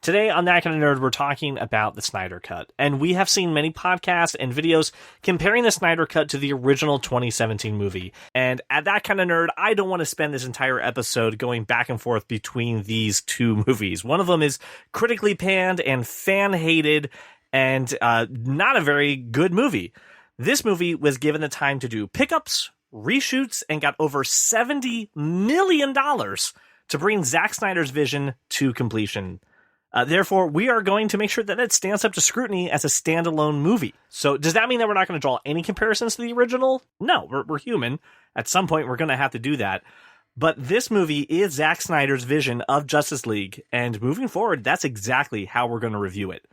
Today on That Kind of Nerd, we're talking about the Snyder Cut, and we have seen many podcasts and videos comparing the Snyder Cut to the original 2017 movie. And at That Kind of Nerd, I don't want to spend this entire episode going back and forth between these two movies. One of them is critically panned and fan-hated and not a very good movie. This movie was given the time to do pickups, reshoots, and got over $70 million to bring Zack Snyder's vision to completion. Therefore, we are going to make sure that it stands up to scrutiny as a standalone movie. So does that mean that we're not going to draw any comparisons to the original? No, we're human. At some point, we're going to have to do that. But this movie is Zack Snyder's vision of Justice League, and moving forward, that's exactly how we're going to review it.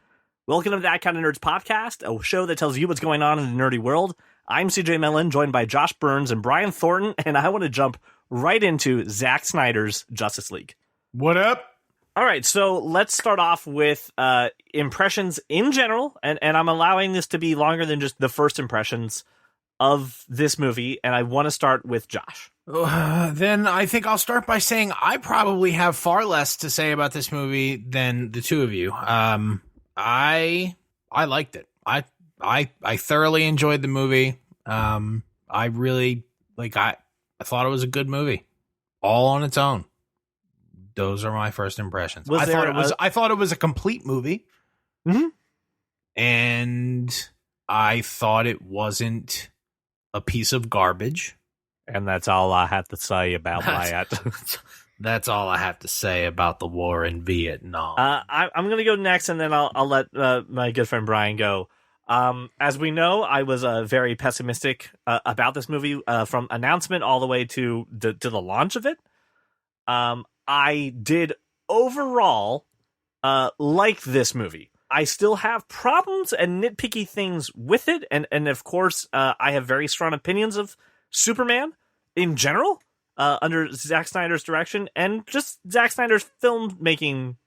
Welcome to That Kind of Nerds podcast, a show that tells you what's going on in the nerdy world. I'm CJ Mellon, joined by Josh Burns and Brian Thornton, and I want to jump right into Zack Snyder's Justice League. What up? All right, so let's start off with impressions in general, and I'm allowing this to be longer than just the first impressions of this movie, and I want to start with Josh. Then I think I'll start by saying I probably have far less to say about this movie than the two of you. I liked it. I thoroughly enjoyed the movie. I really I thought it was a good movie, all on its own. Those are my first impressions. I thought it was a complete movie. Mm-hmm. And I thought it wasn't a piece of garbage. And that's all I have to say about that. That's all I have to say about the war in Vietnam. I'm going to go next, and then I'll let my good friend Brian go. As we know, I was very pessimistic about this movie from announcement all the way to the launch of it. I did overall like this movie. I still have problems and nitpicky things with it, and of course, I have very strong opinions of Superman in general under Zack Snyder's direction, and just Zack Snyder's filmmaking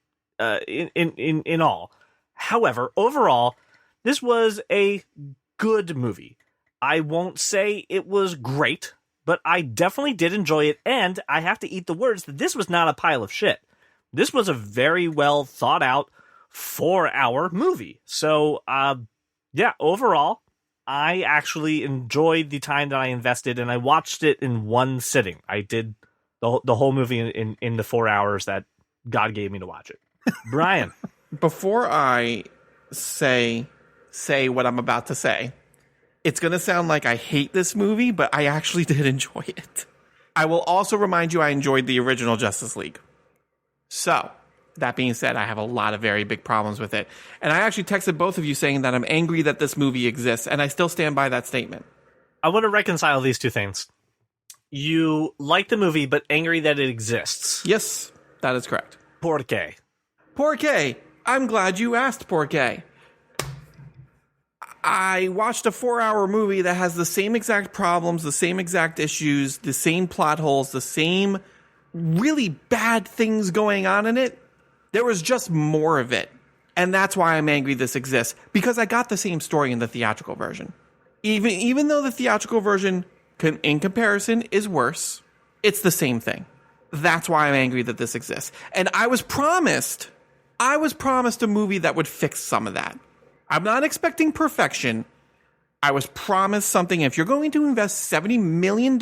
in all. However, overall, this was a good movie. I won't say it was great, but I definitely did enjoy it, and I have to eat the words that this was not a pile of shit. This was a very well thought out 4-hour movie. So, overall, I actually enjoyed the time that I invested, and I watched it in one sitting. I did the whole movie in the 4 hours that God gave me to watch it. Brian. Before I say what I'm about to say, it's going to sound like I hate this movie, but I actually did enjoy it. I will also remind you I enjoyed the original Justice League. So, that being said, I have a lot of very big problems with it. And I actually texted both of you saying that I'm angry that this movie exists, and I still stand by that statement. I want to reconcile these two things. You like the movie, but angry that it exists. Yes, that is correct. Por qué? Por qué? I'm glad you asked, por qué. I watched a 4-hour movie that has the same exact problems, the same exact issues, the same plot holes, the same really bad things going on in it. There was just more of it. And that's why I'm angry this exists. Because I got the same story in the theatrical version. Even though the theatrical version, in comparison, is worse, it's the same thing. That's why I'm angry that this exists. And I was promised a movie that would fix some of that. I'm not expecting perfection. I was promised something. If you're going to invest $70 million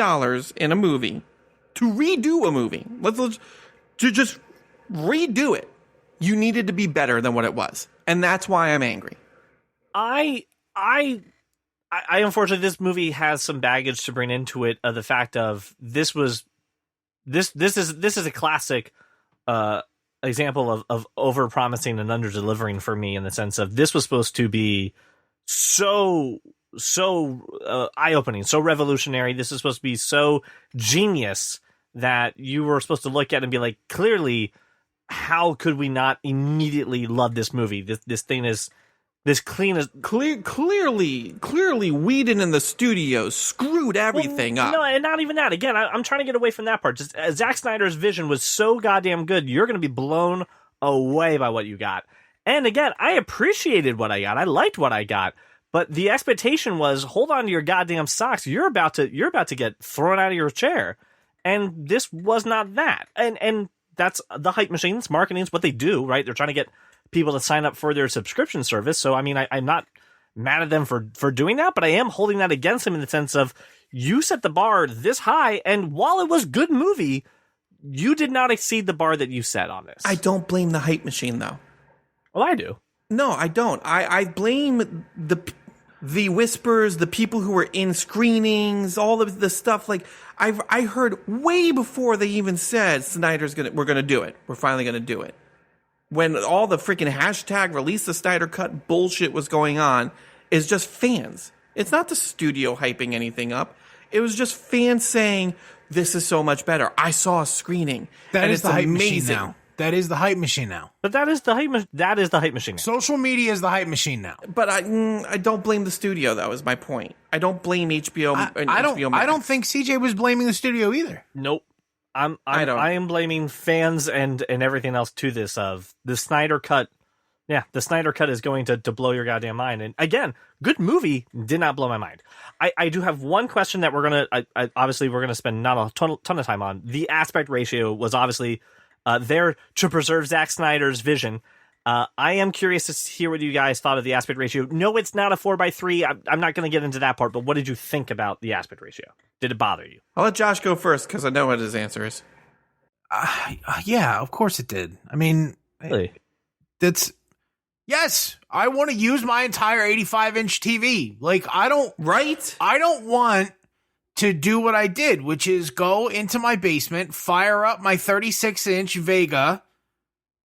in a movie, to redo a movie, to just redo it, you needed to be better than what it was. And that's why I'm angry. I unfortunately, this movie has some baggage to bring into it. The fact of this is a classic example of over-promising and under-delivering for me, in the sense of this was supposed to be so eye-opening, so revolutionary. This is supposed to be so genius that you were supposed to look at it and be like, clearly, how could we not immediately love this movie? This thing is this clean as clearly Whedon in the studio screwed everything up. No, and not even that. Again, I'm trying to get away from that part. Just Zack Snyder's vision was so goddamn good. You're going to be blown away by what you got. And again, I appreciated what I got. I liked what I got. But the expectation was, hold on to your goddamn socks. You're about to get thrown out of your chair. And this was not that. And that's the hype machine. It's marketing. It's what they do, right? They're trying to get people to sign up for their subscription service. So, I mean, I'm not mad at them for doing that, but I am holding that against them in the sense of you set the bar this high, and while it was good movie, you did not exceed the bar that you set on this. I don't blame the hype machine, though. Well, I do. No, I don't. I blame the whispers, the people who were in screenings, all of the stuff. Like I heard way before they even said we're gonna do it. We're finally gonna do it. When all the freaking hashtag release the Snyder Cut bullshit was going on, is just fans. It's not the studio hyping anything up. It was just fans saying this is so much better. I saw a screening. That is the hype machine now. That is the hype machine now. But that is the hype machine now. Social media is the hype machine now. But I don't blame the studio, though, is my point. I don't blame HBO. I don't think CJ was blaming the studio either. Nope. I am blaming fans and everything else to this of the Snyder Cut. Yeah, the Snyder Cut is going to blow your goddamn mind. And again, good movie, did not blow my mind. I do have one question that we're gonna spend not a ton of time on. The aspect ratio was obviously there to preserve Zack Snyder's vision. I am curious to hear what you guys thought of the aspect ratio. No, it's not a 4:3. I'm not going to get into that part, but what did you think about the aspect ratio? Did it bother you? I'll let Josh go first because I know what his answer is. Yeah, of course it did. I mean, really? Yes, I want to use my entire 85-inch TV. Like, I don't want to do what I did, which is go into my basement, fire up my 36-inch Vega,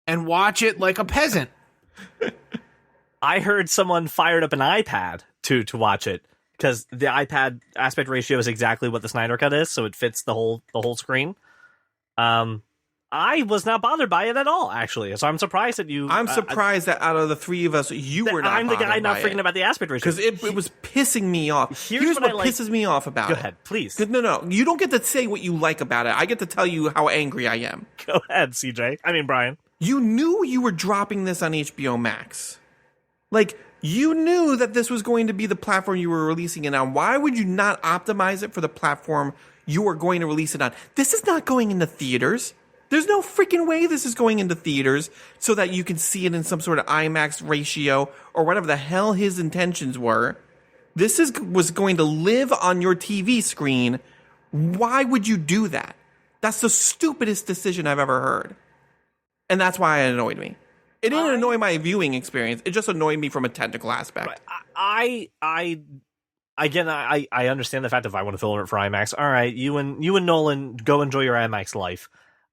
and watch it like a peasant. I heard someone fired up an iPad to watch it because the iPad aspect ratio is exactly what the Snyder Cut is, so it fits the whole screen. I was not bothered by it at all, actually. So I'm surprised that you. I'm surprised that out of the three of us, you were not. I'm the guy not freaking about the aspect ratio because it was pissing me off. Here's what pisses me off about it. Go ahead, please. No, you don't get to say what you like about it. I get to tell you how angry I am. Go ahead, CJ. I mean, Brian. You knew you were dropping this on HBO Max. Like, you knew that this was going to be the platform you were releasing it on. Why would you not optimize it for the platform you are going to release it on? This is not going into theaters. There's no freaking way this is going into theaters so that you can see it in some sort of IMAX ratio or whatever the hell his intentions were. This was going to live on your TV screen. Why would you do that? That's the stupidest decision I've ever heard. And that's why it annoyed me. It didn't annoy my viewing experience. It just annoyed me from a technical aspect. I understand the fact that if I want to film it for IMAX, all right, you and Nolan go enjoy your IMAX life.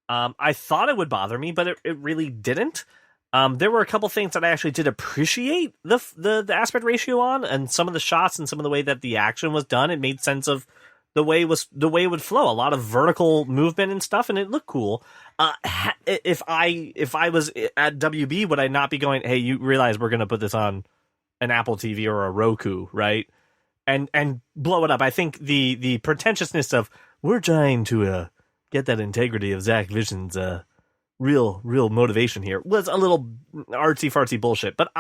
I thought it would bother me, but it really didn't. There were a couple things that I actually did appreciate the aspect ratio on, and some of the shots and some of the way that the action was done. It made sense of the way it would flow. A lot of vertical movement and stuff, and it looked cool. If I was at WB, would I not be going, hey, you realize we're going to put this on an Apple TV or a Roku, right? And blow it up. I think the pretentiousness of we're trying to get that integrity of Zach Vision's real motivation here was a little artsy fartsy bullshit. But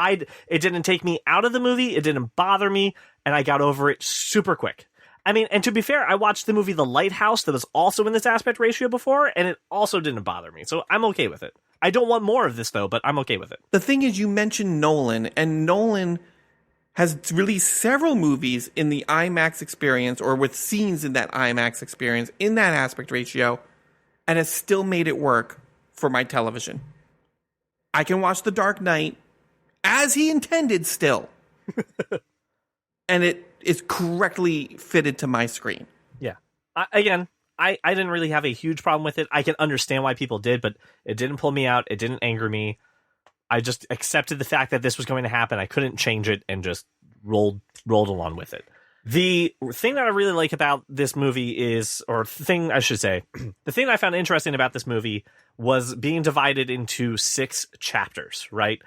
it didn't take me out of the movie. It didn't bother me, and I got over it super quick. I mean, and to be fair, I watched the movie The Lighthouse that was also in this aspect ratio before, and it also didn't bother me. So I'm okay with it. I don't want more of this, though, but I'm okay with it. The thing is, you mentioned Nolan, and Nolan has released several movies in the IMAX experience or with scenes in that IMAX experience in that aspect ratio, and has still made it work for my television. I can watch The Dark Knight as he intended still. And it is correctly fitted to my screen. Yeah. I didn't really have a huge problem with it. I can understand why people did, but it didn't pull me out. It didn't anger me. I just accepted the fact that this was going to happen. I couldn't change it and just rolled along with it. The thing that I really like about this movie is, or thing I should say, the thing I found interesting about this movie was being divided into 6 chapters, right?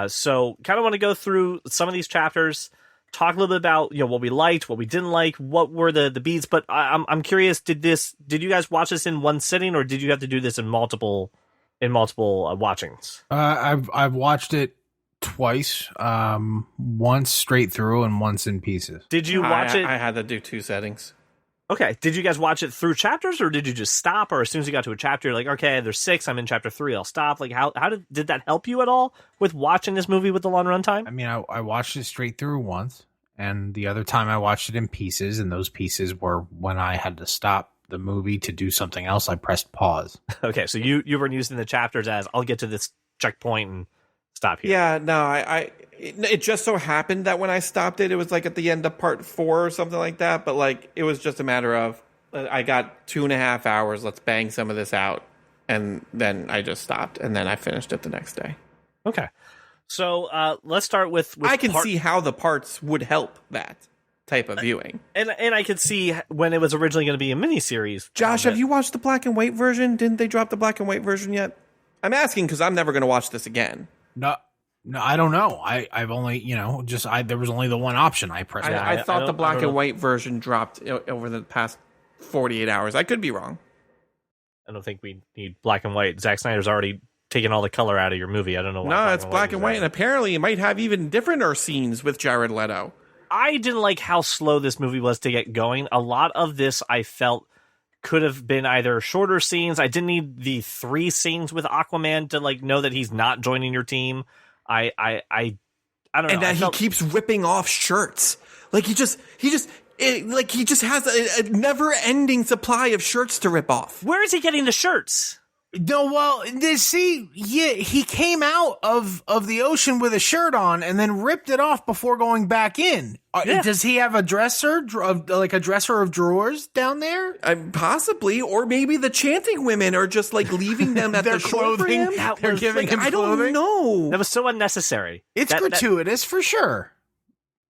So kind of want to go through some of these chapters, talk a little bit about, what we liked, what we didn't like, what were the beats. But I'm curious, did you guys watch this in one sitting, or did you have to do this in multiple watchings? I've watched it twice, once straight through and once in pieces. Did you watch it? I had to do 2 settings. Okay. Did you guys watch it through chapters, or did you just stop? Or as soon as you got to a chapter, you're like, okay, there's 6. I'm in chapter 3. I'll stop. Like, how did that help you at all with watching this movie with the long runtime? I mean, I watched it straight through once, and the other time I watched it in pieces, and those pieces were when I had to stop the movie to do something else. I pressed pause. Okay, so you were using the chapters as, I'll get to this checkpoint and stop here. Yeah, no, it just so happened that when I stopped it, it was like at the end of part 4 or something like that. But like, it was just a matter of, I got 2.5 hours. Let's bang some of this out. And then I just stopped, and then I finished it the next day. Okay. So let's start with I can see how the parts would help that type of viewing. And I could see when it was originally going to be a miniseries. Josh, have you watched the black and white version? Didn't they drop the black and white version yet? I'm asking because I'm never going to watch this again. No, I don't know. I've only, there was only the one option. I pressed. I thought the black and white version dropped over the past 48 hours. I could be wrong. I don't think we need black and white. Zack Snyder's already taken all the color out of your movie. I don't know why. No, it's black and white, and apparently it might have even different scenes with Jared Leto. I didn't like how slow this movie was to get going. A lot of this I felt could have been either shorter scenes. I didn't need the 3 scenes with Aquaman to like know that he's not joining your team. I don't know. And that he keeps ripping off shirts. Like he just has a never-ending supply of shirts to rip off. Where is he getting the shirts? No, well, he came out of the ocean with a shirt on and then ripped it off before going back in. Yeah. Does he have a dresser of drawers down there? Possibly, or maybe the chanting women are just like leaving them at their the shore for clothing. him. They're giving him clothing. I don't know. That was so unnecessary. It's gratuitous for sure,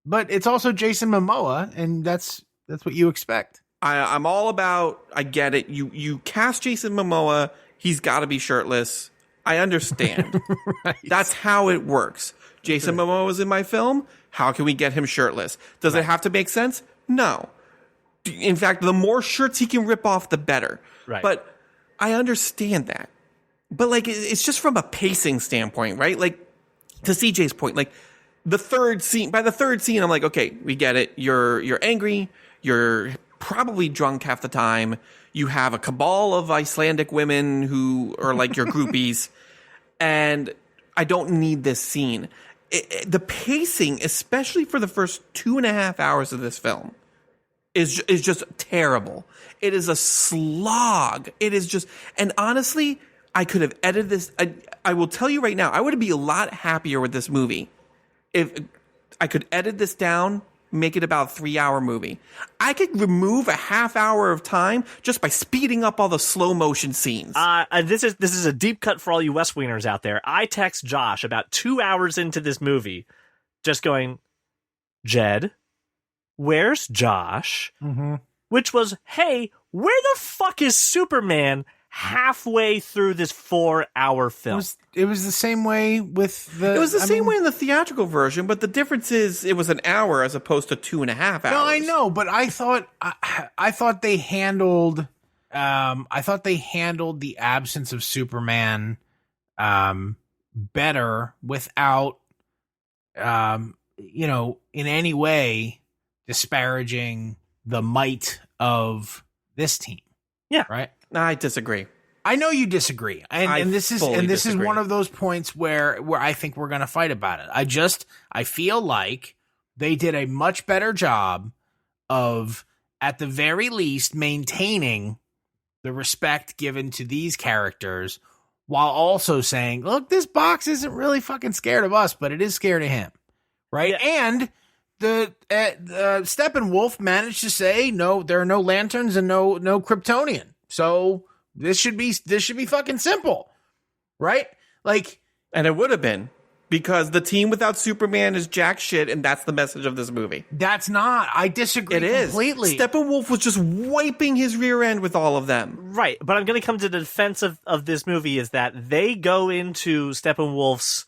but it's also Jason Momoa, and that's what you expect. I'm all about. I get it. You cast Jason Momoa. He's got to be shirtless. I understand. Right. That's how it works. Jason Momoa is in my film. How can we get him shirtless? Does it have to make sense? No. In fact, the more shirts he can rip off, the better. Right. But I understand that. But like, it's just from a pacing standpoint, right? Like, to CJ's point, like by the third scene, I'm like, okay, we get it. You're angry. You're probably drunk half the time. You have a cabal of Icelandic women who are like your groupies, and I don't need this scene. The pacing, especially for the first 2.5 hours of this film, is just terrible. It is a slog. It is just, and honestly, I could have edited this. I will tell you right now, I would be a lot happier with this movie if I could edit this down, make it about a 3-hour movie. I could remove a half hour of time just by speeding up all the slow motion scenes. This is a deep cut for all you West Wieners out there. I text Josh about 2 hours into this movie, just going, Jed, where's Josh? Mm-hmm. Which was, hey, where the fuck is Superman halfway through this 4-hour film? It was the same way with the... It was the same way in the theatrical version, but the difference is it was an hour as opposed to 2.5 hours. No, I know, but I thought they handled... I thought they handled the absence of Superman better without, in any way disparaging the might of this team. Yeah. Right? I disagree. I know you disagree, and this is one of those points where I think we're going to fight about it. I feel like they did a much better job of, at the very least, maintaining the respect given to these characters, while also saying, "Look, this box isn't really fucking scared of us, but it is scared of him." Right? Yeah. And the Steppenwolf managed to say, "No, there are no lanterns and no Kryptonian." So this should be fucking simple, right? Like, and it would have been, because the team without Superman is jack shit, and that's the message of this movie. That's not. I disagree completely. Steppenwolf was just wiping his rear end with all of them. Right, but I'm going to come to the defense of this movie is that they go into Steppenwolf's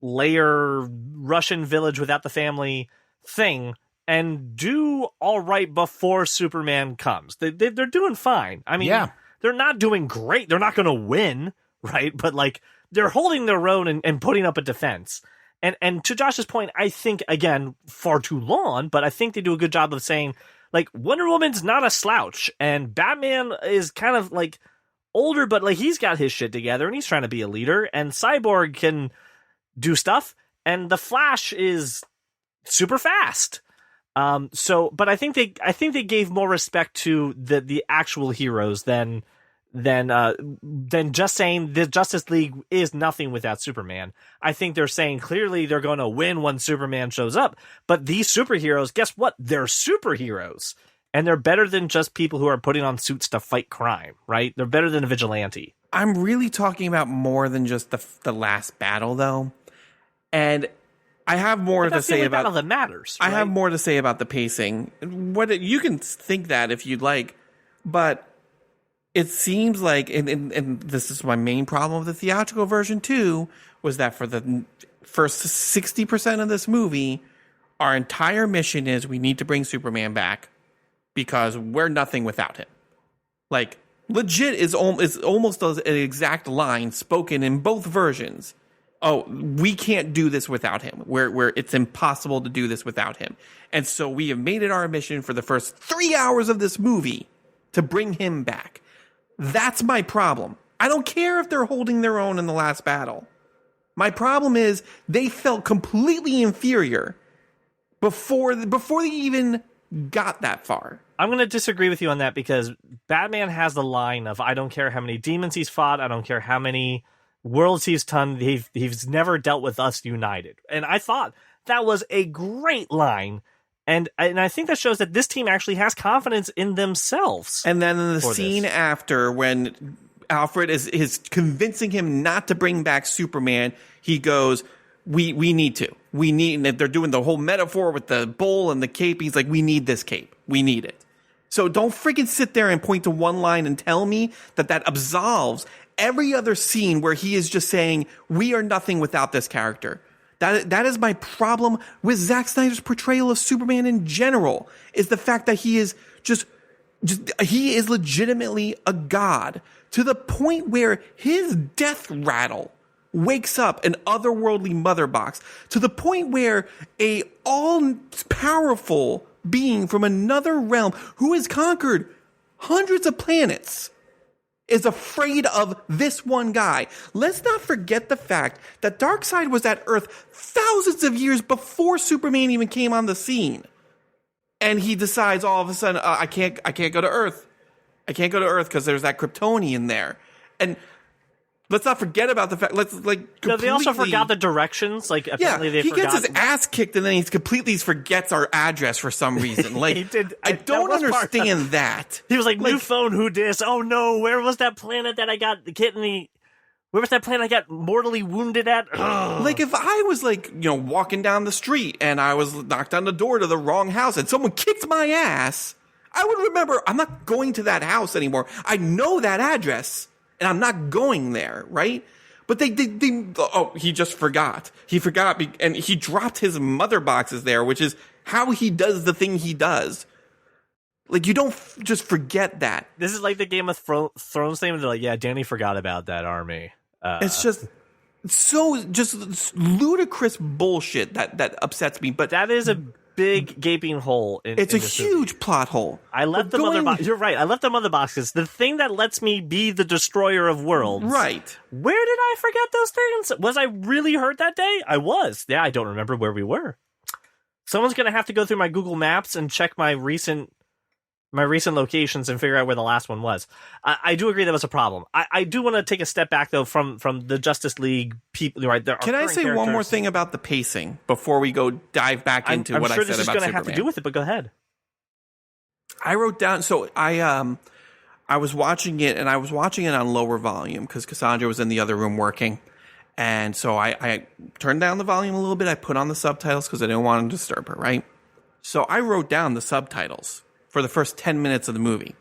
lair, Russian village without the family thing, and do all right before Superman comes. They're doing fine. I mean, yeah. They're not doing great. They're not going to win, right? But like, they're holding their own and putting up a defense. And to Josh's point, I think, again, far too long, but I think they do a good job of saying, Like, Wonder Woman's not a slouch, and Batman is kind of like older, but like he's got his shit together and he's trying to be a leader, and Cyborg can do stuff, and the Flash is super fast. But I think they gave more respect to the actual heroes than just saying the Justice League is nothing without Superman. I think they're saying clearly they're going to win when Superman shows up. But these superheroes, guess what? They're superheroes. And they're better than just people who are putting on suits to fight crime, right? They're better than a vigilante. I'm really talking about more than just the last battle, though. And I have more to say about battle that matters. Right? I have more to say about the pacing. You can think that if you'd like, but it seems like, and this is my main problem with the theatrical version too, was that for the first 60% of this movie, our entire mission is we need to bring Superman back because we're nothing without him. Like, legit is almost an exact line spoken in both versions. Oh, we can't do this without him. Where it's impossible to do this without him. And so we have made it our mission for the first 3 hours of this movie to bring him back. That's my problem. I don't care if they're holding their own in the last battle. My problem is they felt completely inferior before they even got that far. I'm going to disagree with you on that because Batman has the line of, I don't care how many demons he's fought, I don't care how many worlds he's done, he's never dealt with us united. And I thought that was a great line. And I think that shows that this team actually has confidence in themselves. And then in the scene after, when Alfred is convincing him not to bring back Superman, he goes, we need to. We need, and they're doing the whole metaphor with the bowl and the cape. He's like, we need this cape. We need it. So don't freaking sit there and point to one line and tell me that absolves every other scene where he is just saying, we are nothing without this character. That is my problem with Zack Snyder's portrayal of Superman in general, is the fact that he is he is legitimately a god to the point where his death rattle wakes up an otherworldly mother box, to the point where a all-powerful being from another realm who has conquered hundreds of planets is afraid of this one guy. Let's not forget the fact that Darkseid was at Earth thousands of years before Superman even came on the scene. And he decides all of a sudden, I can't go to Earth. I can't go to Earth because there's that Kryptonian there. And let's not forget about the fact, they also forgot the directions. Like, apparently he gets his ass kicked and then he completely forgets our address for some reason. Like, he did. I don't understand that. He was like, new phone, who dis? Oh no, where was that planet that I got where was that planet I got mortally wounded at? Ugh. Like, if I was walking down the street and I was knocked on the door to the wrong house and someone kicked my ass, I would remember, I'm not going to that house anymore. I know that address. And I'm not going there, right? But he just forgot. He forgot, and he dropped his mother boxes there, which is how he does the thing he does. Like, you don't just forget that. This is like the Game of Thrones thing. They're like, yeah, Danny forgot about that army. It's just ludicrous bullshit that upsets me. But that is a big gaping hole. It's a huge plot hole. I left the mother box. You're right. I left the mother boxes. The thing that lets me be the destroyer of worlds. Right. Where did I forget those things? Was I really hurt that day? I was. Yeah, I don't remember where we were. Someone's going to have to go through my Google Maps and check my recent locations and figure out where the last one was. I do agree that was a problem. I do want to take a step back, though, from the Justice League people. Right there. Can I say one more thing about the pacing before we go dive back into what I said about Superman? I'm sure this is going to have to do with it, but go ahead. I wrote down. So I was watching it, and I was watching it on lower volume because Cassandra was in the other room working. And so I turned down the volume a little bit. I put on the subtitles because I didn't want to disturb her, right? So I wrote down the subtitles for the first 10 minutes of the movie.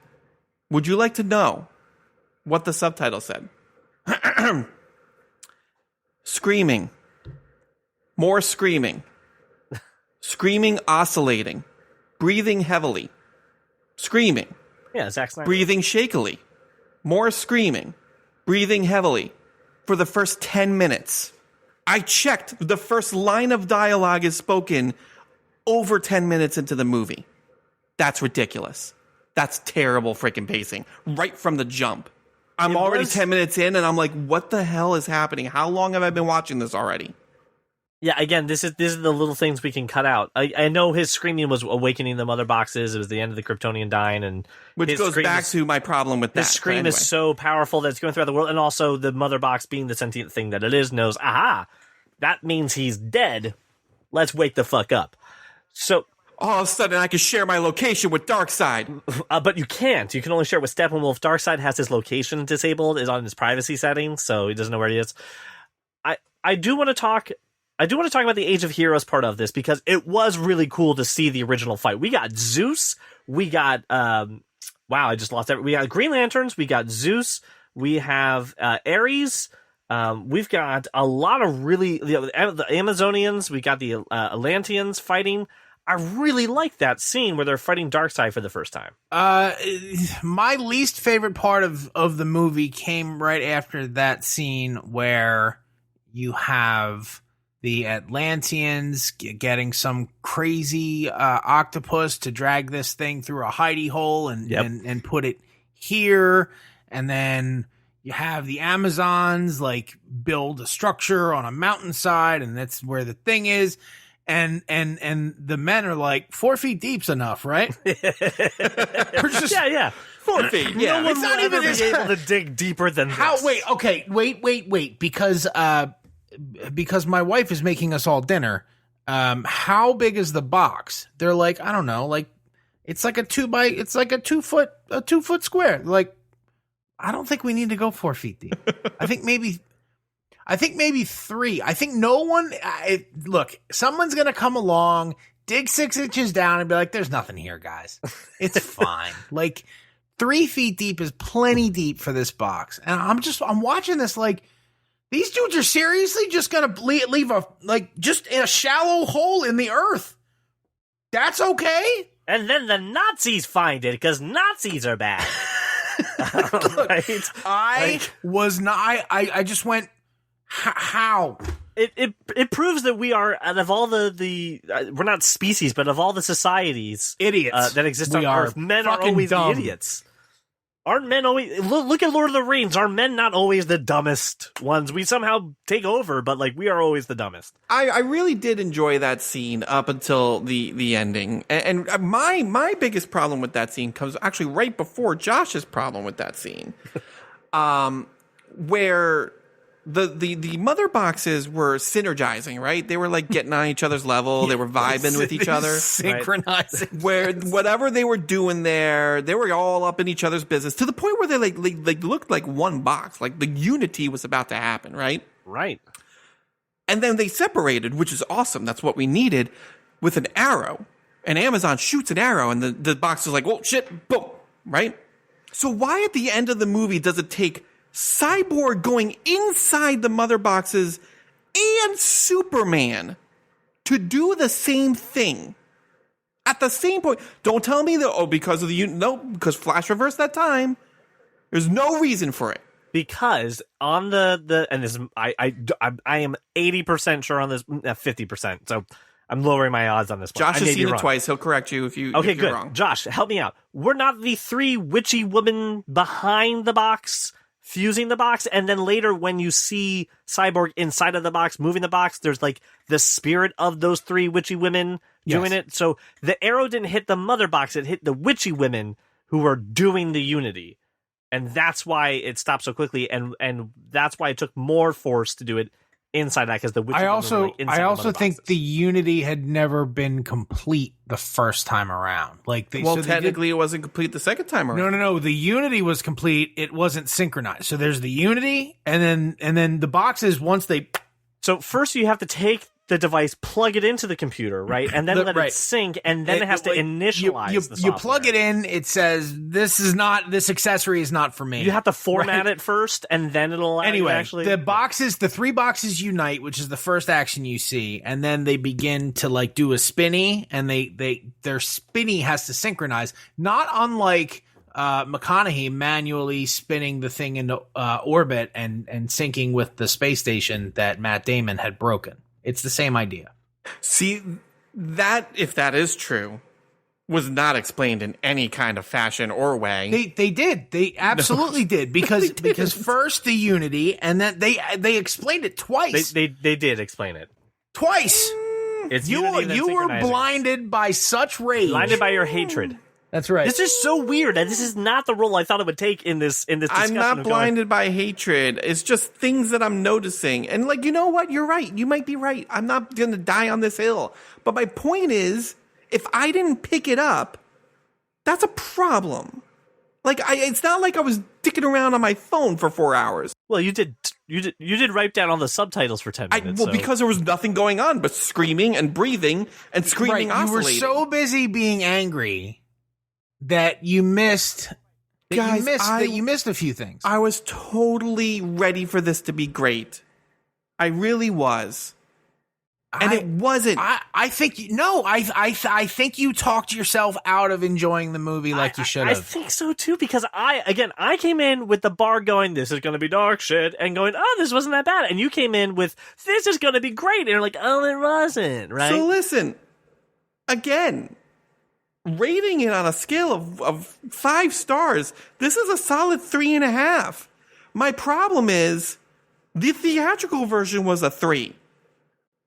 Would you like to know what the subtitle said? Screaming. More screaming. Screaming, oscillating. Breathing heavily. Screaming. Yeah, Zack Snyder. Breathing shakily. More screaming. Breathing heavily. For the first 10 minutes. I checked. The first line of dialogue is spoken over 10 minutes into the movie. That's ridiculous. That's terrible freaking pacing right from the jump. I'm already 10 minutes in and I'm like, what the hell is happening? How long have I been watching this already? Yeah, again, this is the little things we can cut out. I know his screaming was awakening the mother boxes. It was the end of the Kryptonian dying, and which goes back to my problem with that. The scream is so powerful that it's going throughout the world, and also the mother box, being the sentient thing that it is, knows, aha, that means he's dead. Let's wake the fuck up. So all of a sudden, I can share my location with Darkseid. But you can't. You can only share it with Steppenwolf. Darkseid has his location disabled, is on his privacy settings, so he doesn't know where he is. I do want to talk about the Age of Heroes part of this, because it was really cool to see the original fight. We got Zeus. We got wow, I just lost everything. We got Green Lanterns. We got Zeus. We have Ares. We've got a lot of really the Amazonians. We got the Atlanteans fighting. I really like that scene where they're fighting Darkseid for the first time. My least favorite part of the movie came right after that scene where you have the Atlanteans getting some crazy octopus to drag this thing through a hidey hole and put it here. And then you have the Amazons like build a structure on a mountainside, and that's where the thing is. And the men are like 4 feet deep's enough, right? Yeah. 4 feet. Yeah, no one will ever be able to dig deeper than this. Wait. Because my wife is making us all dinner. How big is the box? They're like, I don't know, like it's like a 2 foot square. Like, I don't think we need to go 4 feet deep. I think maybe 3. I think no one. Look, someone's gonna come along, dig 6 inches down, and be like, "There's nothing here, guys. It's fine." Like 3 feet deep is plenty deep for this box, and I'm watching this like, these dudes are seriously just gonna leave just a shallow hole in the earth. That's okay. And then the Nazis find it because Nazis are bad. Look, right? I just went. How? It proves that we are, out of all the we're not species, but of all the societies, idiots that exist on Earth, men are always dumb. the idiots. Aren't men always? Look at Lord of the Rings. Are men not always the dumbest ones? We somehow take over, but like we are always the dumbest. I really did enjoy that scene up until the ending, and my biggest problem with that scene comes actually right before Josh's problem with that scene, where the mother boxes were synergizing, right? They were like getting on each other's level. They were vibing with each other, synchronizing. Right? Where whatever they were doing there, they were all up in each other's business to the point where they like looked like one box. Like the unity was about to happen, right? Right. And then they separated, which is awesome. That's what we needed, with an arrow. And Amazon shoots an arrow, and the box is like, oh shit, boom, right? So why at the end of the movie does it take Cyborg going inside the mother boxes and Superman to do the same thing at the same point? Don't tell me that, because of because Flash reversed that time. There's no reason for it. Because on the and this I am 80% sure on this, 50%. So I'm lowering my odds on this one. Josh has seen it twice. He'll correct you if you're good. wrong. Josh, help me out. We're not the 3 witchy women behind the box fusing the box, and then later when you see Cyborg inside of the box moving the box, there's like the spirit of those 3 witchy women doing it. So the arrow didn't hit the mother box, it hit the witchy women who were doing the unity, and that's why it stopped so quickly, and that's why it took more force to do it inside that, because the witchy women were like inside I also think boxes. the unity had never been complete the first time around. Like technically it wasn't complete the second time around. No. The unity was complete. It wasn't synchronized. So there's the unity, and then the boxes once they. So first you have to take the device, plug it into the computer, right, and then let it sync, and then it has to initialize the software. You plug it in. It says this accessory is not for me. You have to format it first, and then it'll allow you to actually. The 3 boxes unite, which is the first action you see, and then they begin to like do a spinny, and their spinny has to synchronize, not unlike McConaughey manually spinning the thing into orbit and syncing with the space station that Matt Damon had broken. It's the same idea. See, that if that is true, was not explained in any kind of fashion or way. They did. They absolutely did because first the Unity, and then they explained it twice. They did explain it twice. It's You were blinded by such rage. blinded by your hatred. That's right. This is so weird, and this is not the role I thought it would take in this discussion. I'm not blinded by hatred. It's just things that I'm noticing. And like, you know what? You're right. You might be right. I'm not going to die on this hill. But my point is, if I didn't pick it up, that's a problem. Like, it's not like I was dicking around on my phone for 4 hours. Well, you did write down all the subtitles for 10 minutes. Because there was nothing going on but screaming and breathing and screaming, right. You were oscillating. so busy being angry that you missed. Guys, you missed a few things. I was totally ready for this to be great. I really was. And it wasn't. I think I think you talked yourself out of enjoying the movie like you should have. I think so too, because I came in with the bar going, this is going to be dark shit, and going, oh, this wasn't that bad, and you came in with, this is going to be great, and you're like, oh, it wasn't, right? So listen, again, rating it on a scale of 5 stars, this is a solid 3.5. My problem is the theatrical version was a 3.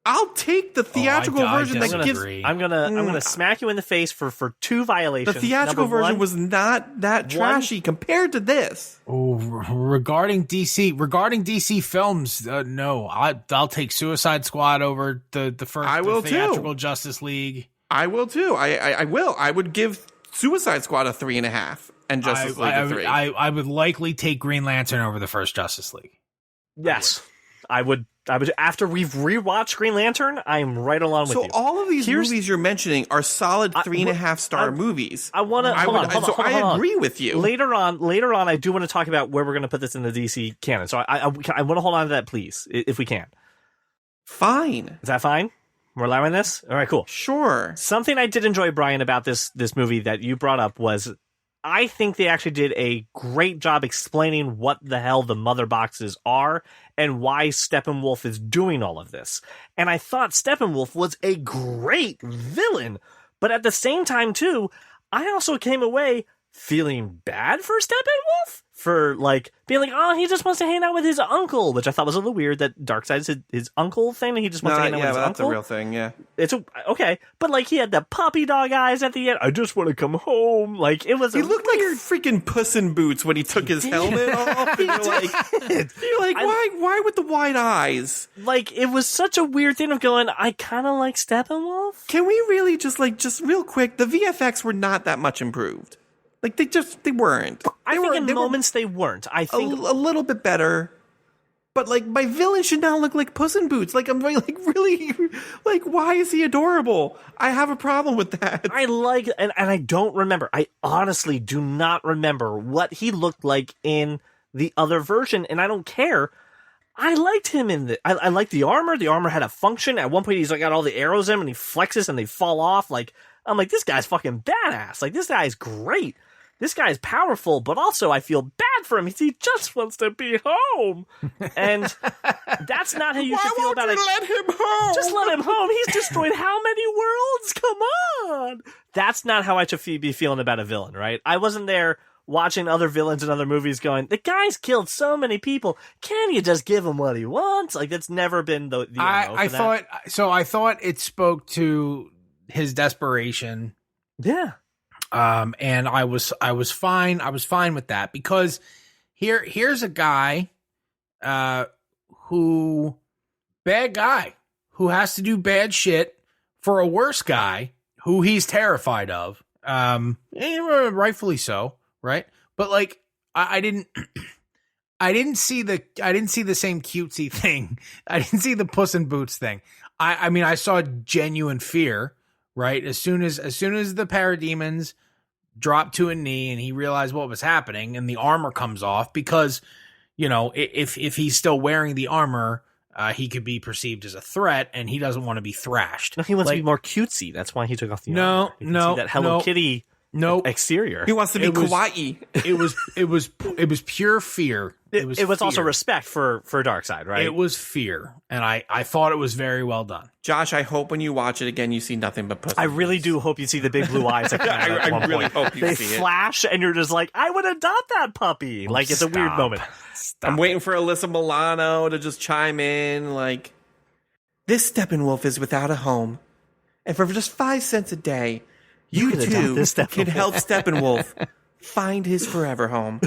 I'll take the theatrical version that gives. I'm gonna smack you in the face for 2 violations. The theatrical version was not that trashy compared to this. Oh, regarding DC films, no, I'll take Suicide Squad over the first theatrical Justice League. I will too. I will. I would give Suicide Squad a 3.5 and Justice League a 3. I would likely take Green Lantern over the first Justice League. Yes, I would. After we've rewatched Green Lantern, I'm right along with you. So all of these movies you're mentioning are solid 3.5 star movies. I want to. I agree with you. Later on, I do want to talk about where we're going to put this in the DC canon. So I want to hold on to that, please, if we can. Fine. Is that fine? We're allowing this? All right, cool. Sure. Something I did enjoy, Brian, about this movie that you brought up was, I think they actually did a great job explaining what the hell the mother boxes are and why Steppenwolf is doing all of this. And I thought Steppenwolf was a great villain, but at the same time, too, I also came away feeling bad for Steppenwolf for like being like, oh, he just wants to hang out with his uncle, which I thought was a little weird that Darkseid's his uncle thing, and he just wants to hang out with his uncle. Yeah, that's a real thing. Yeah, it's okay, but like he had the puppy dog eyes at the end. I just want to come home. Like it was. He looked like freaking Puss in Boots when he took his helmet off. And you're like, why with the wide eyes? Like it was such a weird thing of going. I kind of like Steppenwolf. Can we really just real quick? The VFX were not that much improved. Like they weren't. I think in moments they weren't. I think a little bit better, but like my villain should not look like Puss in Boots. Like I'm like really like why is he adorable? I have a problem with that. I like and I don't remember. I honestly do not remember what he looked like in the other version, and I don't care. I liked him in the. I liked the armor. The armor had a function. At one point, he's like got all the arrows in him, and he flexes, and they fall off. Like I'm like, this guy's fucking badass. Like this guy's great. This guy's powerful, but also I feel bad for him. He just wants to be home. And that's not how you should feel about it. Let him home? Just let him home. He's destroyed how many worlds? Come on. That's not how I should be feeling about a villain, right? I wasn't there watching other villains in other movies going, the guy's killed so many people. Can you just give him what he wants? Like, that's never been the I thought it spoke to his desperation. Yeah. And I was fine. I was fine with that because here's a guy, who has to do bad shit for a worse guy who he's terrified of. And rightfully so. Right. But like, I didn't see the same cutesy thing. I didn't see the Puss in Boots thing. I mean, I saw genuine fear, right? As soon as the parademons dropped to a knee and he realized what was happening and the armor comes off because, you know, if he's still wearing the armor, he could be perceived as a threat and he doesn't want to be thrashed. No, he wants to be more cutesy. That's why he took off the armor. No, that Hello Kitty exterior. He wants to be kawaii. It was pure fear it was also respect for Darkseid, right? It was fear, and I thought it was very well done. Josh, I hope when you watch it again, you see nothing but pussy. I really do hope you see the big blue eyes that come out at one really point. hope you they see it. flash, and you're just like, I would adopt that puppy. Like, it's a weird moment. I'm waiting for Alyssa Milano to just chime in, like, this Steppenwolf is without a home, and for just 5 cents a day, you can too adopt this can Steppenwolf. help Steppenwolf find his forever home.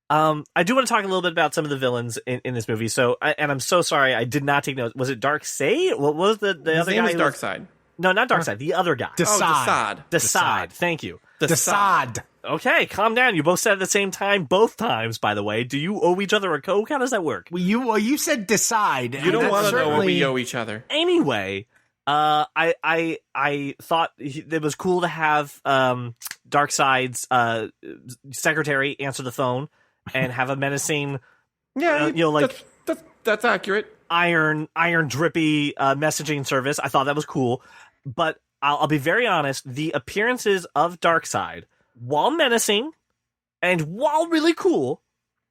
I do want to talk a little bit about some of the villains in this movie. So, and I'm so sorry, I did not take notes. Was it Darkseid? What was the His other name guy? is Darkseid. No, not Darkseid. The other guy. Desaad. Desaad. Thank you. Desaad. Okay, calm down. You both said it at the same time, both times, by the way. Do you owe each other a Coke? How does that work? Well, you said decide. You don't want to know what we owe each other. Anyway, I thought it was cool to have Darkseid's secretary answer the phone and have a menacing, that's accurate. iron drippy messaging service. I thought that was cool, but I'll be very honest. The appearances of Darkseid, while menacing and while really cool,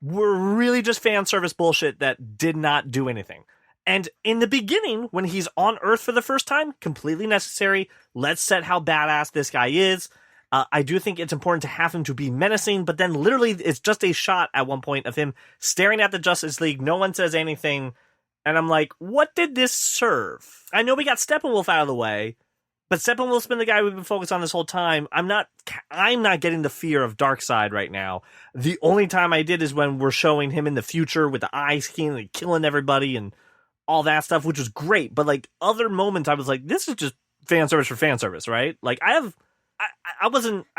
were really just fan service bullshit that did not do anything. And in the beginning, when he's on Earth for the first time, completely necessary. Let's set how badass this guy is. I do think it's important to have him to be menacing, but then literally it's just a shot at one point of him staring at the Justice League. No one says anything. And I'm like, what did this serve? I know we got Steppenwolf out of the way, but Steppenwolf's been the guy we've been focused on this whole time. I'm not getting the fear of Darkseid right now. The only time I did is when we're showing him in the future with the eye skin and killing everybody and all that stuff, which was great. But like other moments, I was like, this is just fan service for fan service, right? Like I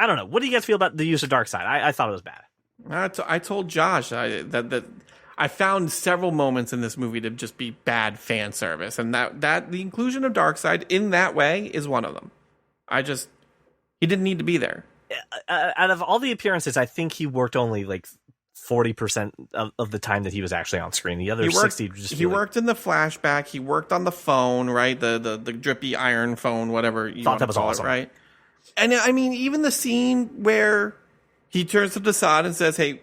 don't know. What do you guys feel about the use of Darkseid? I thought it was bad. I told Josh that I found several moments in this movie to just be bad fan service, and that the inclusion of Darkseid in that way is one of them. He didn't need to be there. Out of all the appearances, I think he worked only like 40% of the time that he was actually on screen. The other 60 just he worked in the flashback. He worked on the phone, right? The drippy iron phone, whatever you thought want that to was call awesome, it, right? And I mean, even the scene where he turns to Desaad and says, "Hey,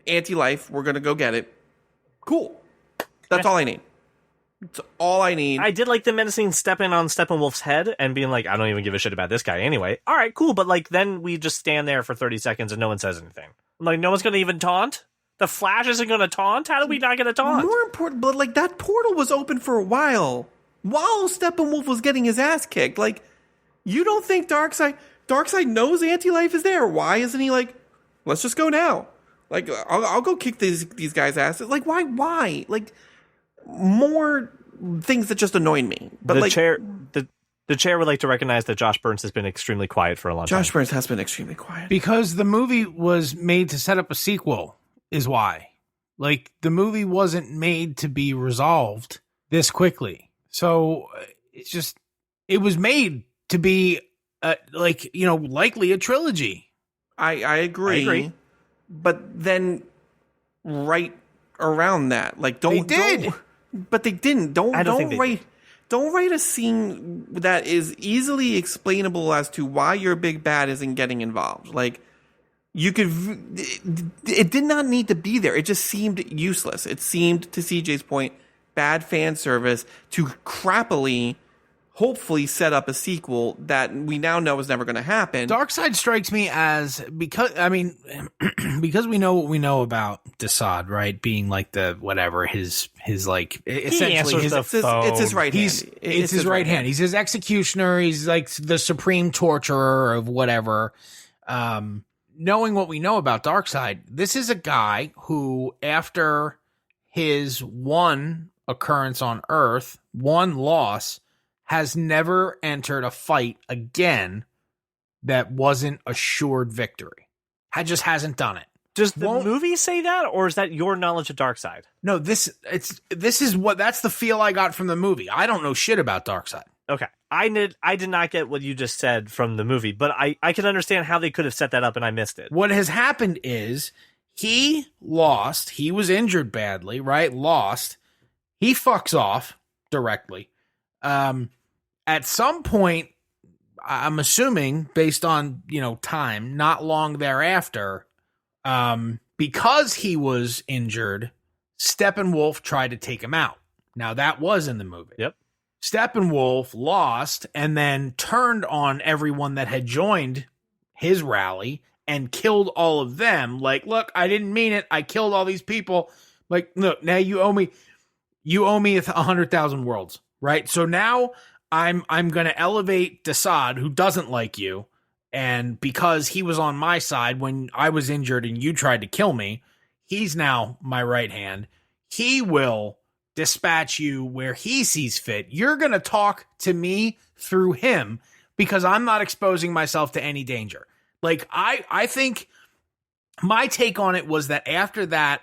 anti-life, we're gonna go get it." Cool. That's all I need. That's all I need. I did like the menacing stepping on Steppenwolf's head and being like, I don't even give a shit about this guy anyway. All right, cool. But like, then we just stand there for 30 seconds and no one says anything. I'm like, no one's going to even taunt? The Flash isn't going to taunt? How do we not get a taunt? More important, but like that portal was open for a while Steppenwolf was getting his ass kicked. Like, you don't think Darkseid knows anti-life is there? Why isn't he like, let's just go now? Like, I'll go kick these guys' asses. Like, why? Like, more things that just annoyed me. But the chair would like to recognize that Josh Burns has been extremely quiet for a long time. Josh Burns has been extremely quiet. Because the movie was made to set up a sequel, is why. Like, the movie wasn't made to be resolved this quickly. So, it was made to be, likely a trilogy. I agree. But then, right around that, like, they did. But they didn't. Don't write a scene that is easily explainable as to why your big bad isn't getting involved. Like, it did not need to be there. It just seemed useless. It seemed, to CJ's point, bad fan service to crappily, hopefully set up a sequel that we now know is never going to happen. Darkseid strikes me as, because we know what we know about Desaad, right? Being like his like, essentially it's his right hand. It's his right hand. He's his executioner. He's like the supreme torturer of whatever. Knowing what we know about Darkseid, this is a guy who, after his one occurrence on Earth, one loss, has never entered a fight again that wasn't assured victory. Just hasn't done it. Does the movie say that, or is that your knowledge of Darkseid? No, that's the feel I got from the movie. I don't know shit about Darkseid. Okay. I did not get what you just said from the movie, but I can understand how they could have set that up and I missed it. What has happened is he lost. He was injured badly, right? Lost. He fucks off directly. At some point, I'm assuming, based on, time, not long thereafter, because he was injured, Steppenwolf tried to take him out. Now, that was in the movie. Yep. Steppenwolf lost and then turned on everyone that had joined his rally and killed all of them. Like, look, I didn't mean it. I killed all these people. Like, look, now you owe me 100,000 worlds, right? So now I'm going to elevate Desaad, who doesn't like you, and because he was on my side when I was injured and you tried to kill me, he's now my right hand. He will dispatch you where he sees fit. You're going to talk to me through him because I'm not exposing myself to any danger. Like, I think my take on it was that after that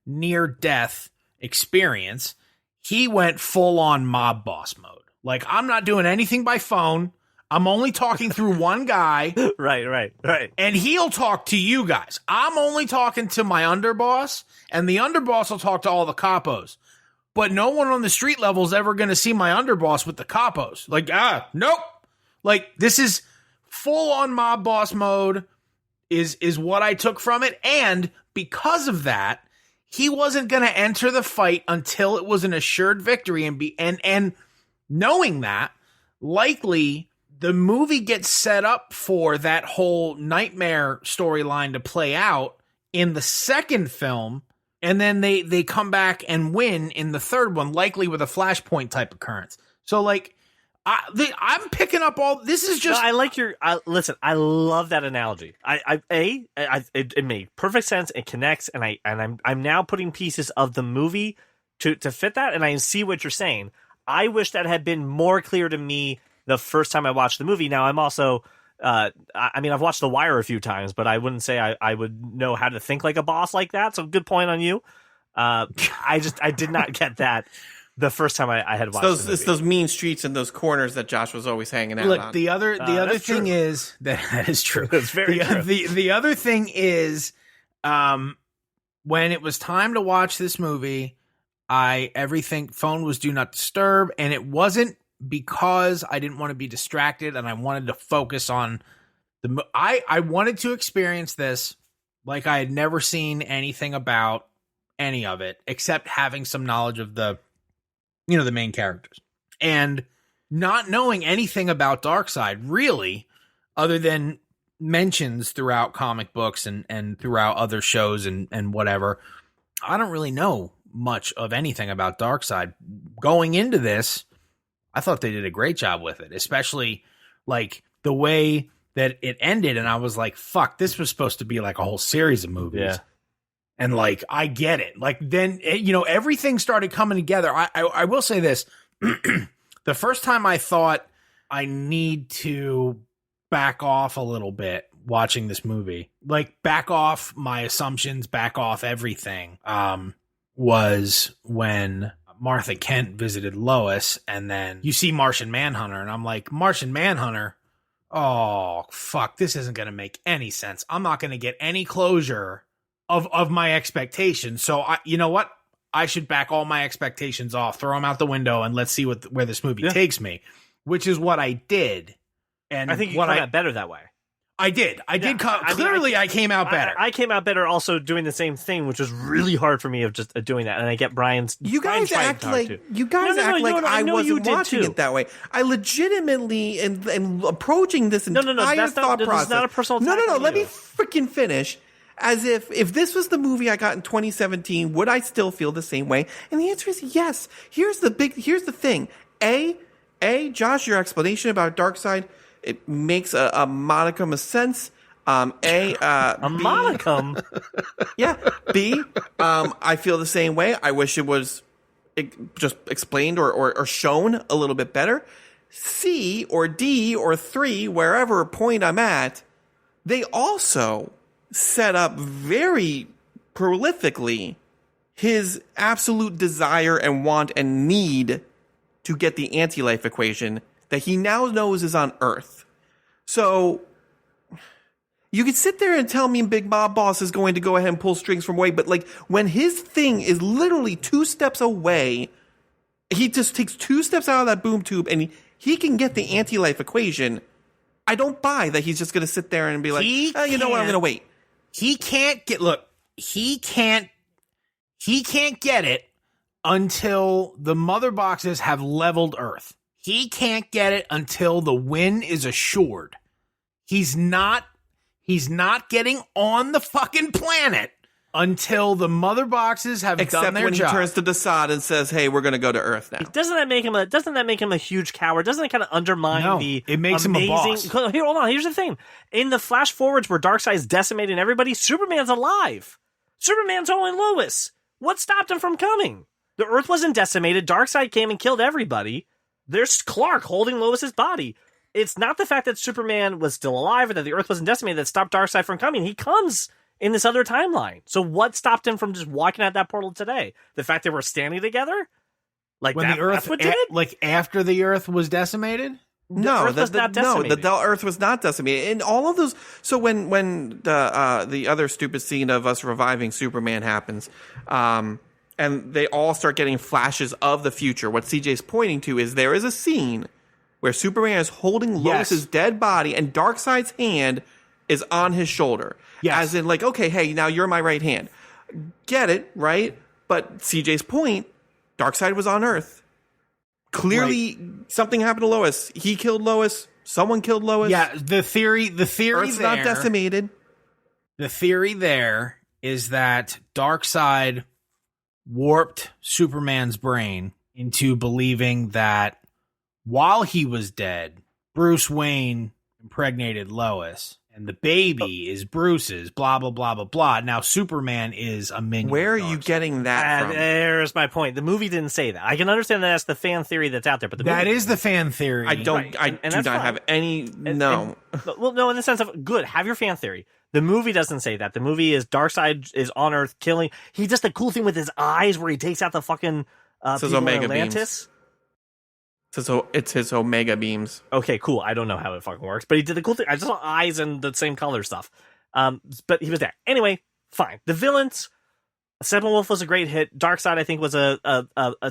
near-death experience, he went full-on mob boss mode. Like, I'm not doing anything by phone. I'm only talking through one guy. Right. And he'll talk to you guys. I'm only talking to my underboss, and the underboss will talk to all the capos. But no one on the street level is ever going to see my underboss with the capos. Like, nope. Like, this is full-on mob boss mode is what I took from it. And because of that, he wasn't going to enter the fight until it was an assured victory. And knowing that, likely the movie gets set up for that whole nightmare storyline to play out in the second film, and then they come back and win in the third one, likely with a Flashpoint type occurrence. So, like, I'm picking up all this. Is just no, I like your listen. I love that analogy. It made perfect sense. It connects, and I'm now putting pieces of the movie to fit that, and I see what you're saying. I wish that had been more clear to me the first time I watched the movie. Now, I'm also, I've watched The Wire a few times, but I wouldn't say I would know how to think like a boss like that. So good point on you. I did not get that the first time I had watched the movie. It's those mean streets and those corners that Josh was always hanging out on. Look, the other thing true. is that is true. It's very true. The other thing is, when it was time to watch this movie, phone was do not disturb, and it wasn't because I didn't want to be distracted and I wanted to focus on I wanted to experience this like I had never seen anything about any of it except having some knowledge of the main characters, and not knowing anything about Darkseid really, other than mentions throughout comic books and throughout other shows and whatever. I don't really know much of anything about Darkseid. Going into this, I thought they did a great job with it, especially like the way that it ended. And I was like, fuck, this was supposed to be like a whole series of movies. Yeah. And like, I get it. Like then, everything started coming together. I will say this. The first time I thought I need to back off a little bit watching this movie, like back off my assumptions, back off everything, was when Martha Kent visited Lois, and then you see Martian Manhunter, and I'm like, Martian Manhunter? Oh, fuck, this isn't going to make any sense. I'm not going to get any closure of my expectations. So, you know what? I should back all my expectations off, throw them out the window, and let's see where this movie takes me, which is what I did. And I think you came out better that way. I did. I came out better. I came out better also doing the same thing, which was really hard for me of just doing that. And I get Brian's. You guys act like I wasn't watching it that way. I legitimately and approaching this entire thought process. That's not a personal. No. Let me freaking finish. As if this was the movie I got in 2017, would I still feel the same way? And the answer is yes. Here's the thing. Josh, your explanation about Darkseid, it makes a modicum of sense. B, modicum? Yeah. B, I feel the same way. I wish it was just explained or shown a little bit better. C or D or 3, wherever point I'm at, they also set up very prolifically his absolute desire and want and need to get the anti-life equation that he now knows is on Earth. So you could sit there and tell me Big Mob Boss is going to go ahead and pull strings from away, but like when his thing is literally 2 steps away, he just takes 2 steps out of that boom tube and he can get the anti-life equation. I don't buy that he's just going to sit there and be like, you know what, I'm going to wait. He can't get, look, he can't get it until the mother boxes have leveled Earth. He can't get it until the win is assured. He's not getting on the fucking planet until the mother boxes have done their job. Except when he turns to Desaad and says, "Hey, we're going to go to Earth now." Doesn't that make him a huge coward? Doesn't it kind of undermine it makes him a boss. Here, hold on. Here's the thing: in the flash forwards where Darkseid's decimating everybody, Superman's alive. Superman's owing Lois. What stopped him from coming? The Earth wasn't decimated. Darkseid came and killed everybody. There's Clark holding Lois's body. It's not the fact that Superman was still alive or that the Earth wasn't decimated that stopped Darkseid from coming. He comes in this other timeline. So what stopped him from just walking out that portal today? The fact that we're standing together? Like when the Earth, that's what did it? Like after the Earth was decimated? The Earth was not decimated. The Earth was not decimated. And all of those. So when the other stupid scene of us reviving Superman happens, and they all start getting flashes of the future, what CJ's pointing to is there is a scene where Superman is holding Lois's dead body and Darkseid's hand is on his shoulder. Yes. As in, like, okay, hey, now you're my right hand. Get it, right? But CJ's point, Darkseid was on Earth. Clearly, something happened to Lois. He killed Lois. Someone killed Lois. Yeah, the theory Earth's there, not decimated. The theory there is that Darkseid warped Superman's brain into believing that while he was dead, Bruce Wayne impregnated Lois, and the baby is Bruce's, blah, blah, blah, blah, blah. Now Superman is a minion. Where are you getting that from? There's my point. The movie didn't say that. I can understand that that's the fan theory that's out there, but that is the fan theory. I do not have any. No. Well, no, in the sense of, good, have your fan theory. The movie doesn't say that. The movie is Darkseid is on Earth killing. He does the cool thing with his eyes where he takes out the fucking people Omega in Atlantis. So it's his Omega beams. Okay, cool. I don't know how it fucking works, but he did the cool thing. I just saw eyes and the same color stuff. But he was there. Anyway, fine. The villains, Steppenwolf was a great hit. Darkseid, I think, was a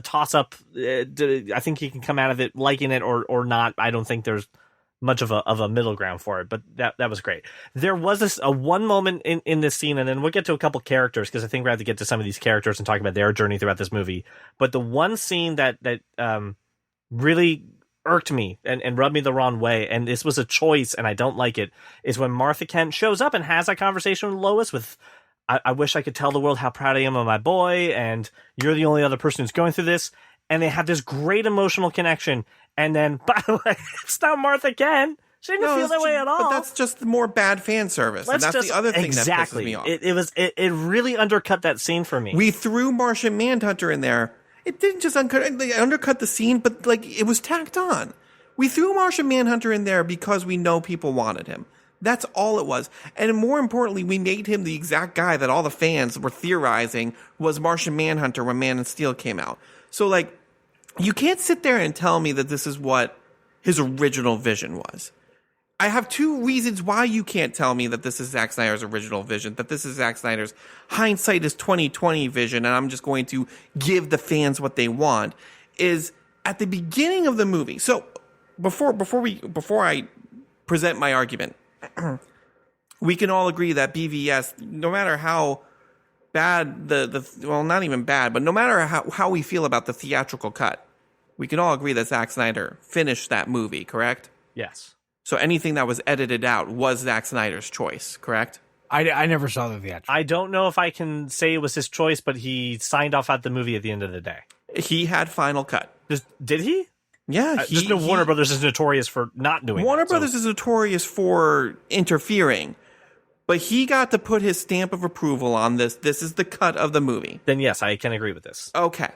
toss-up. I think he can come out of it liking it or not. I don't think there's much of a middle ground for it, but that was great. There was a one moment in this scene, and then we'll get to a couple characters, because I think we have to get to some of these characters and talk about their journey throughout this movie. But the one scene that really irked me and rubbed me the wrong way, and this was a choice and I don't like it, is when Martha Kent shows up and has that conversation with Lois with, I wish I could tell the world how proud I am of my boy, and you're the only other person who's going through this. And they have this great emotional connection. And then, by the way, it's not Martha Kent. She didn't feel that way at all. But that's just more bad fan service. And that's the other thing that pisses me off. It really undercut that scene for me. We threw Martian Manhunter in there. It didn't just undercut the scene, but like it was tacked on. We threw Martian Manhunter in there because we know people wanted him. That's all it was. And more importantly, we made him the exact guy that all the fans were theorizing was Martian Manhunter when Man of Steel came out. So, like, you can't sit there and tell me that this is what his original vision was. I have two reasons why you can't tell me that this is Zack Snyder's original vision, that this is Zack Snyder's hindsight is 2020 vision, and I'm just going to give the fans what they want, is at the beginning of the movie. So before I present my argument, we can all agree that BVS, no matter how bad well, not even bad, but no matter how we feel about the theatrical cut, we can all agree that Zack Snyder finished that movie, correct? Yes. So anything that was edited out was Zack Snyder's choice, correct? I never saw the theatrical. I don't know if I can say it was his choice, but he signed off at the movie at the end of the day. He had final cut. Did he? Yeah. Warner Brothers is notorious for not doing Warner Brothers is notorious for interfering. But he got to put his stamp of approval on this. This is the cut of the movie. Then yes, I can agree with this. Okay.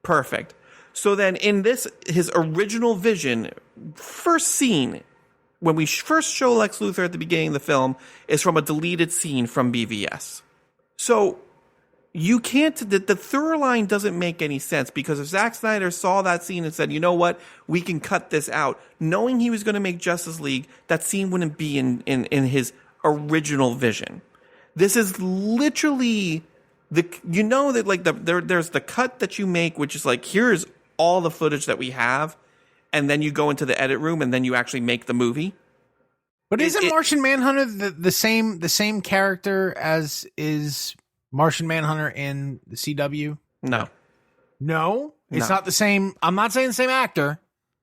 Perfect. So then in this, his original vision, first scene, when we first show Lex Luthor at the beginning of the film, is from a deleted scene from BVS. So you can't, the through line doesn't make any sense, because if Zack Snyder saw that scene and said, you know what, we can cut this out, knowing he was going to make Justice League, that scene wouldn't be in his original vision. This is literally there's the cut that you make, which is like, here's all the footage that we have, and then you go into the edit room and then you actually make the movie. But isn't Martian Manhunter the same character as is Martian Manhunter in the CW? No. No? It's No. not the same. I'm not saying the same actor.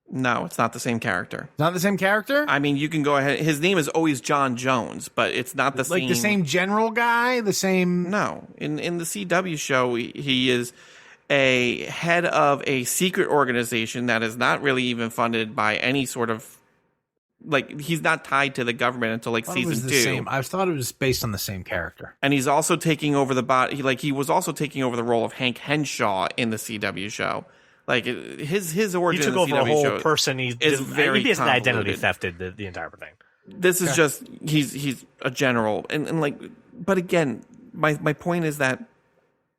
No, it's not the same character. It's not the same character? I mean, you can go ahead. His name is always John Jones, but it's not the same. Like the same general guy? The same. No. In the CW show, he is a head of a secret organization that is not really even funded by any sort of, like, he's not tied to the government until like season 2. I thought it was based on the same character. And he's also taking over the body. He was also taking over the role of Hank Henshaw in the CW show. Like his origin. He took in the over CW a whole show person. He very basically identity convoluted. thefted the entire thing. This is just he's a general, and like, but again, my point is that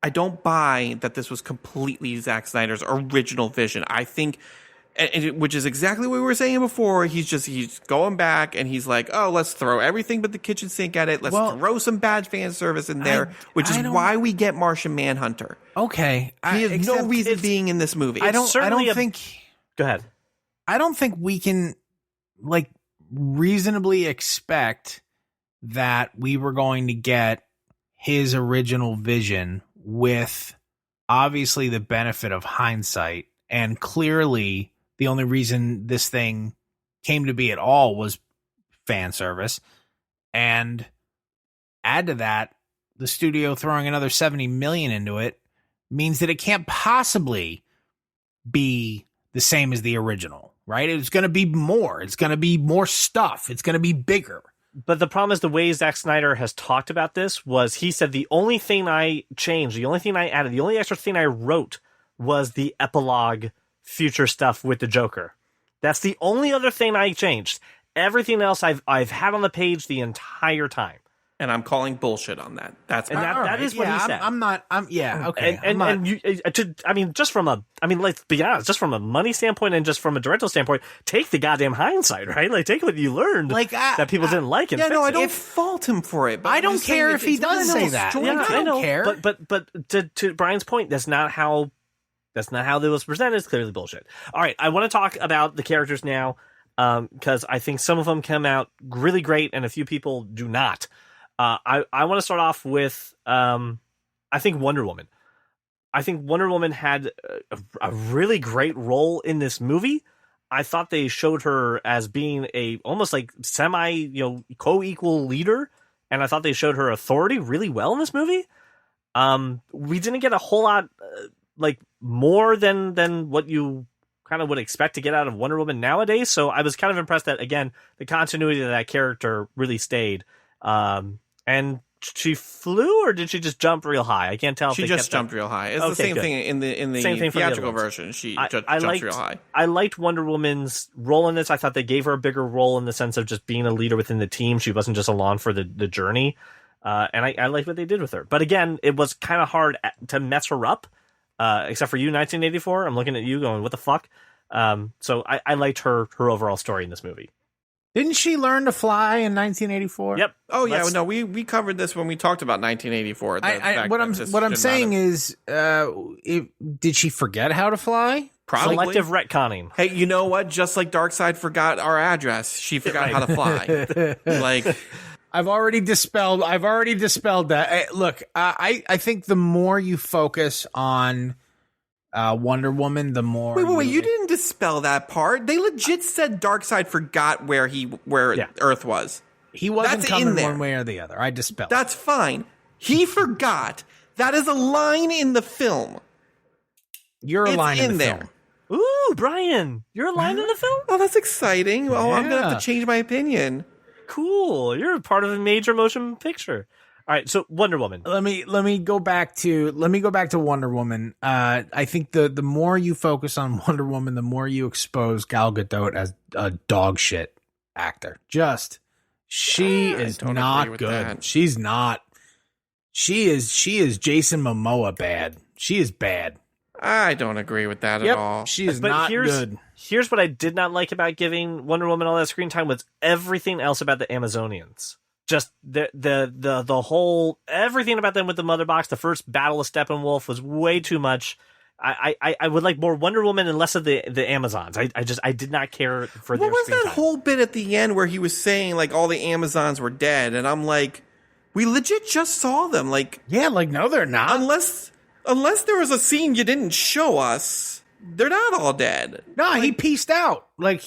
I don't buy that this was completely Zack Snyder's original vision. I think, which is exactly what we were saying before. He's going back and he's like, oh, let's throw everything but the kitchen sink at it. Let's throw some bad fan service in there, which is why we get Martian Manhunter. Okay, He has no reason being in this movie. I don't think. Go ahead. I don't think we can like reasonably expect that we were going to get his original vision with obviously the benefit of hindsight, and clearly the only reason this thing came to be at all was fan service. And add to that, the studio throwing another $70 million into it means that it can't possibly be the same as the original, right? It's going to be more. It's going to be more stuff. It's going to be bigger. But the problem is the way Zack Snyder has talked about this was he said the only thing I changed, the only thing I added, the only extra thing I wrote was the epilogue future stuff with the Joker. That's the only other thing I changed. Everything else I've had on the page the entire time. And I'm calling bullshit on that. That's that is what he said. Okay. Let's be honest, just from a money standpoint and just from a directorial standpoint, take the goddamn hindsight, right? Like, take what you learned that people didn't like and fix I it. don't fault him for it. But I don't care if he does say that. Yeah, I don't care. But to Brian's point, that's not how it was presented. It's clearly bullshit. All right, I want to talk about the characters now, because I think some of them come out really great and a few people do not. I want to start off with I think Wonder Woman. I think Wonder Woman had a really great role in this movie. I thought they showed her as being a almost like semi, co-equal leader, and I thought they showed her authority really well in this movie. We didn't get a whole lot more than what you kind of would expect to get out of Wonder Woman nowadays. So I was kind of impressed that, again, the continuity of that character really stayed. And she flew, or did she just jump real high? I can't tell. She just jumped real high. It's the same thing in the theatrical version. She jumped real high. I liked Wonder Woman's role in this. I thought they gave her a bigger role in the sense of just being a leader within the team. She wasn't just along for the journey. And I liked what they did with her. But again, it was kind of hard to mess her up, except for you, 1984. I'm looking at you going, what the fuck? So I liked her overall story in this movie. Didn't she learn to fly in 1984? Yep. Oh yeah, no, we covered this when we talked about 1984. What I'm saying is, did she forget how to fly? Probably. Selective retconning. Hey, you know what? Just like Darkseid forgot our address, she forgot how to fly. Like, I've already dispelled that. Look, I think the more you focus on Wonder Woman, the more. Wait! You didn't dispel that part. They legit said Darkseid forgot where Earth was. He wasn't That's coming in there. one way or the other. I dispelled. That's fine. He forgot. That is a line in the film. You're a line in the there. film. Ooh, Brian, you're a line in the film? Oh, that's exciting. Well, I'm gonna have to change my opinion. Cool. You're a part of a major motion picture. All right, so Wonder Woman. Let me go back to Wonder Woman. I think the more you focus on Wonder Woman, the more you expose Gal Gadot as a dog shit actor. She is not good. That. She's not. She is Jason Momoa bad. She is bad. I don't agree with that at all. She is not good. Here's what I did not like about giving Wonder Woman all that screen time was everything else about the Amazonians. Just the whole everything about them with the mother box. The first battle of Steppenwolf was way too much. I would like more Wonder Woman and less of the Amazons. I did not care for their What was screen that time. whole bit at the end where he was saying like all the Amazons were dead, and I'm like, We legit just saw them. Like, Yeah, like, no, they're not. unless there was a scene you didn't show us, they're not all dead. No, he pieced out. Like,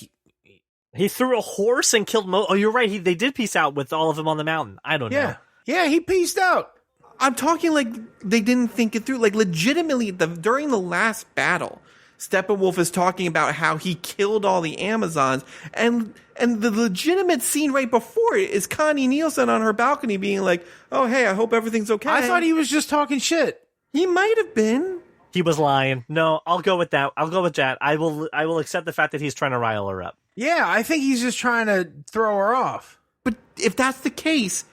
He threw a horse and killed Oh, you're right. They did peace out with all of them on the mountain. I don't know. yeah. Yeah, he pieced out. I'm talking like they didn't think it through. Like, legitimately, during the last battle, Steppenwolf is talking about how he killed all the Amazons, and the legitimate scene right before it is Connie Nielsen on her balcony being like, "Oh, hey, I hope everything's okay." I thought he was just talking shit. He might have been. He was lying. No, I'll go with that. I'll go with that. I will accept the fact that he's trying to rile her up. Yeah, I think he's just trying to throw her off. But if that's the case,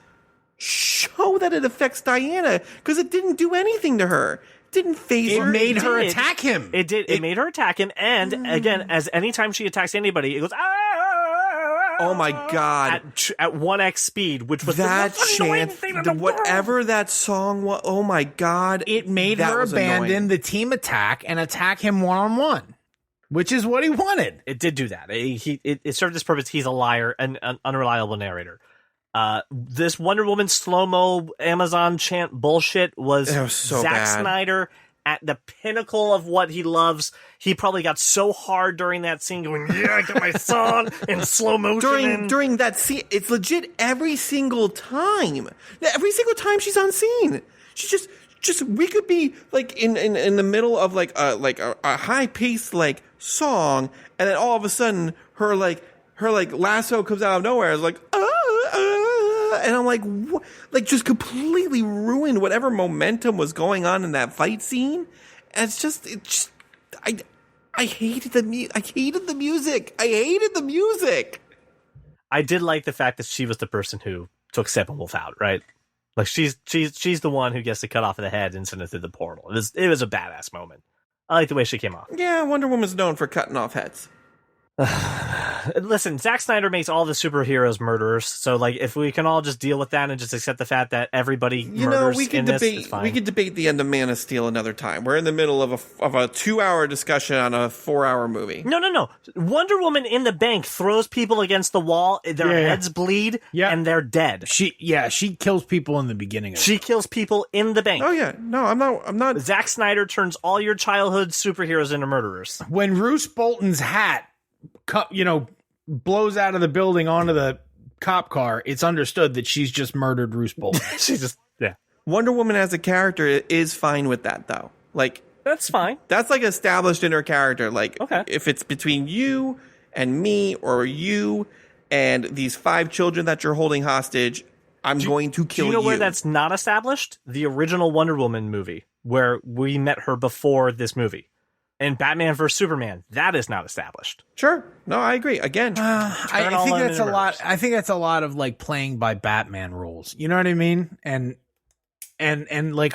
show that it affects Diana, because it didn't do anything to her. It didn't phase It her. made her did. attack him. It did. It made her attack him. And again, as anytime she attacks anybody, it goes, Oh my God. at 1x speed, which was That the most annoying chant, thing in the world. whatever that song was, oh my God. It made that her was abandon annoying. the team attack and attack him one-on-one, which is what he wanted. It did do that. It served its purpose. He's a liar and an unreliable narrator. This Wonder Woman slow-mo Amazon chant bullshit was, It was so Zack bad. Snyder at the pinnacle of what he loves. He probably got so hard during that scene going, yeah, I got my song in slow motion. During that scene, it's legit every single time. Every single time she's on scene. She just we could be like in the middle of like a high paced like song, and then all of a sudden her lasso comes out of nowhere. It's like and I'm like, what? Like, just completely ruined whatever momentum was going on in that fight scene. And I hated the music. I hated the music. I did like the fact that she was the person who took Steppenwolf out, right? Like she's the one who gets to cut off the head and send it through the portal. It was a badass moment. I like the way she came off. Yeah, Wonder Woman's known for cutting off heads. Listen, Zack Snyder makes all the superheroes murderers, so like if we can all just deal with that and just accept the fact that everybody murders we could in debate. this, it's fine. We could debate the end of Man of Steel another time. We're in the middle of a 2-hour discussion on a 4-hour movie. No. Wonder Woman in the bank throws people against the wall, their heads bleed, and they're dead. She kills people in the beginning of She kills people in the bank. Oh yeah, no, I'm not. Zack Snyder turns all your childhood superheroes into murderers. When Roose Bolton's hat blows out of the building onto the cop car, it's understood that she's just murdered Roose Bolton. She just, yeah. Wonder Woman as a character is fine with that though. Like, That's fine. that's like established in her character. Like, Okay. if it's between you and me, or you and these 5 children that you're holding hostage, I'm going to kill Do you know where that's not established? The original Wonder Woman movie, where we met her before this movie. And Batman vs. Superman, that is not established. Sure. No, I agree. Again, I all think them that's into a lot. murders. I think that's a lot of like playing by Batman rules. You know what I mean? And like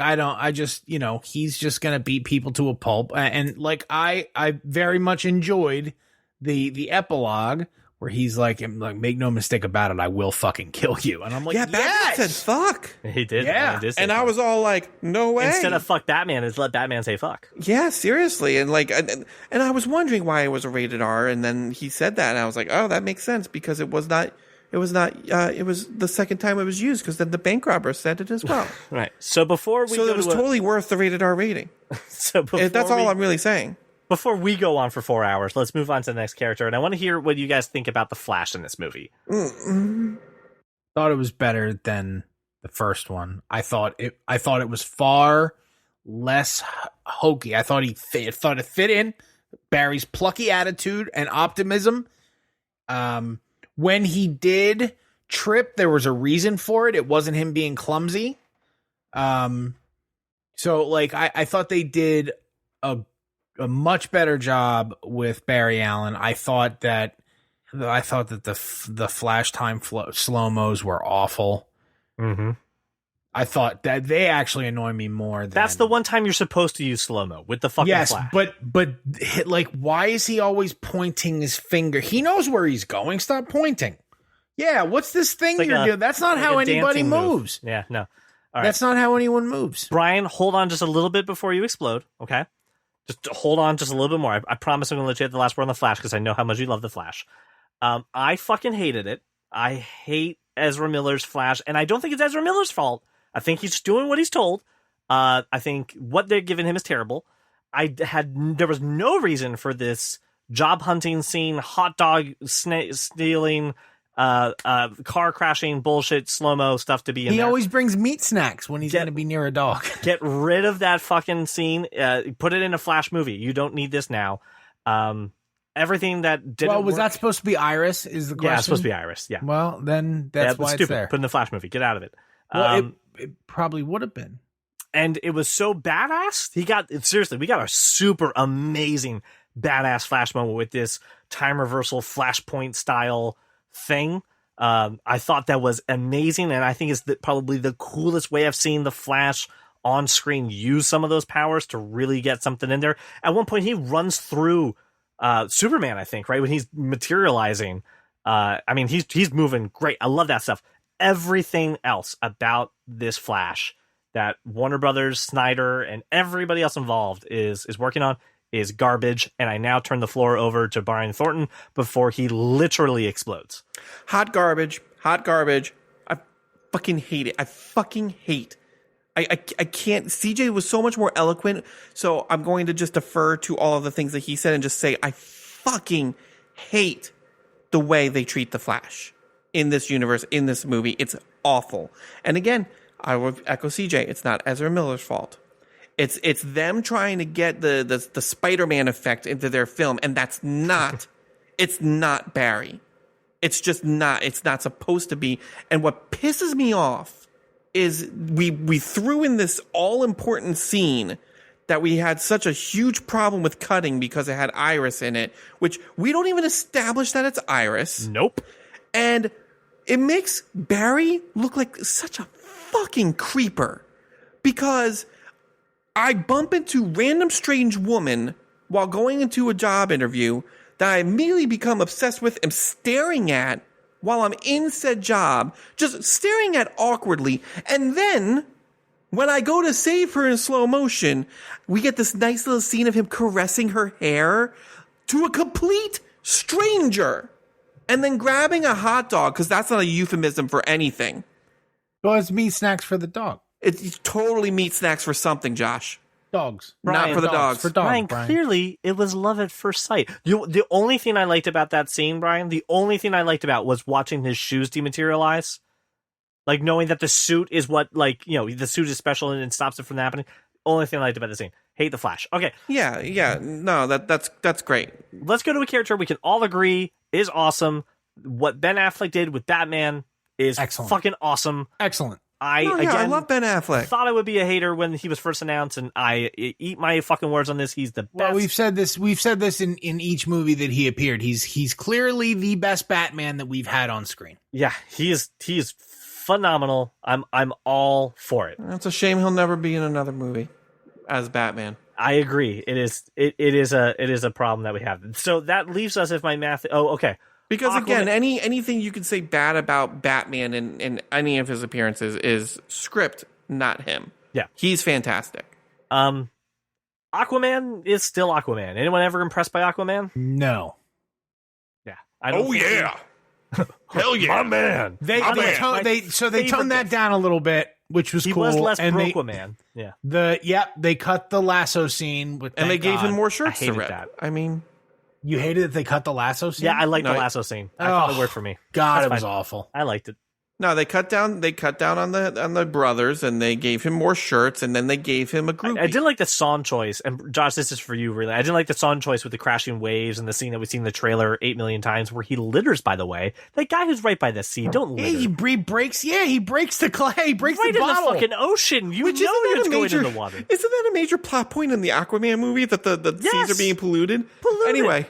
he's just gonna beat people to a pulp. And like I very much enjoyed the epilogue where he's like, make no mistake about it, I will fucking kill you. And I'm like, yeah, Batman yes! said fuck. He did. Yeah. He did say And I fuck. was all like, no way. Instead of fuck Batman, is let Batman say fuck. Yeah, seriously. And like, and I was wondering why it was a rated R, and then he said that, and I was like, oh, that makes sense, because it was the second time it was used, because then the bank robber said it as well. Right. So before we So go it was to totally worth the rated R rating. so before That's all I'm really saying. Before we go on for 4 hours, let's move on to the next character, and I want to hear what you guys think about the Flash in this movie. Thought it was better than the first one. I thought it was far less hokey. I thought it fit in Barry's plucky attitude and optimism. When he did trip, there was a reason for it. It wasn't him being clumsy. So like I thought they did a much better job with Barry Allen. I thought that the flash time slow-mos were awful. Mm-hmm. I thought that they actually annoy me more. That's the one time you're supposed to use slow-mo with the fucking Flash. but like, why is he always pointing his finger? He knows where he's going. Stop pointing. Yeah, what's this thing like you're doing? That's not how a anybody dancing move. moves. Yeah, no. All right. That's not how anyone moves. Brian, hold on just a little bit before you explode, okay? Just hold on just a little bit more. I promise I'm going to let you have the last word on the Flash because I know how much you love the Flash. I fucking hated it. I hate Ezra Miller's Flash, and I don't think it's Ezra Miller's fault. I think he's just doing what he's told. I think what they're giving him is terrible. There was no reason for this job hunting scene, hot dog stealing, car crashing bullshit, slow-mo stuff to be in He there. always brings meat snacks when he's going to be near a dog. Get rid of that fucking scene. Put it in a Flash movie. You don't need this now. Everything that didn't Well, was work, that supposed to be Iris? Is the question? Yeah, it's supposed to be Iris. Yeah. Well, then that's why stupid. it's there. Put in the Flash movie. Get out of it. Well, it probably would have been. And it was so badass. We got a super amazing badass Flash moment with this time reversal Flashpoint style thing. I thought that was amazing, and I think it's probably the coolest way I've seen the Flash on screen use some of those powers to really get something in there. At one point, he runs through Superman, I think, right when he's materializing. He's moving great. I love that stuff. Everything else about this Flash that Warner Brothers, Snyder, and everybody else involved is working on is garbage, and I now turn the floor over to Brian Thornton before he literally explodes. Hot garbage. I fucking hate it. I can't. CJ was so much more eloquent, so I'm going to just defer to all of the things that he said and just say I fucking hate the way they treat the Flash in this universe, in this movie. It's awful. And again, I will echo CJ. It's not Ezra Miller's fault. It's them trying to get the Spider-Man effect into their film, and that's not. It's not Barry. It's just not. It's not supposed to be. And what pisses me off is we threw in this all-important scene that we had such a huge problem with cutting because it had Iris in it, which we don't even establish that it's Iris. Nope. And it makes Barry look like such a fucking creeper because I bump into random strange woman while going into a job interview that I immediately become obsessed with and staring at while I'm in said job, just staring at awkwardly. And then when I go to save her in slow motion, we get this nice little scene of him caressing her hair to a complete stranger and then grabbing a hot dog, because that's not a euphemism for anything. Well, it's meat snacks for the dog. It's totally meat snacks for something, Josh. Dogs. Not for the dogs. For dogs, Brian, clearly it was love at first sight. The only thing I liked about that scene, Brian, the only thing I liked about was watching his shoes dematerialize. Like knowing that the suit is what, the suit is special and it stops it from happening. Only thing I liked about the scene. Hate the Flash. Okay. Yeah. No, that's great. Let's go to a character we can all agree is awesome. What Ben Affleck did with Batman is excellent. Fucking awesome. Excellent. I love Ben Affleck. Thought I would be a hater when he was first announced, and I eat my fucking words on this. He's the best. Well, we've said this in each movie that he appeared. He's clearly the best Batman that we've had on screen. Yeah, he is phenomenal. I'm all for it. It's a shame he'll never be in another movie as Batman. I agree. It is a problem that we have. So that leaves us, if my math. Oh, okay. Because Aquaman. again, anything you can say bad about Batman in any of his appearances is script, not him. Yeah, he's fantastic. Aquaman is still Aquaman. Anyone ever impressed by Aquaman? No. Yeah. Hell yeah, my man. They toned that down a little bit, which was he cool. He was less and Aquaman. Yeah. They cut the lasso scene and they gave him more shirts to rip. That. I mean. You hated that they cut the lasso scene? Yeah, I liked the lasso scene. I thought it worked for me. God, it was awful. I liked it. No, they cut down on the brothers, and they gave him more shirts, and then they gave him a groupie. I didn't like the song choice, and Josh, this is for you, really. I didn't like the song choice with the crashing waves and the scene that we've seen in the trailer 8 million times, where he litters. By the way, that guy who's right by the sea, don't litter. He breaks the clay, he breaks right the bottle. In the fucking ocean. You know it's going in the water. Isn't that a major plot point in the Aquaman movie that the seas are being polluted? Anyway.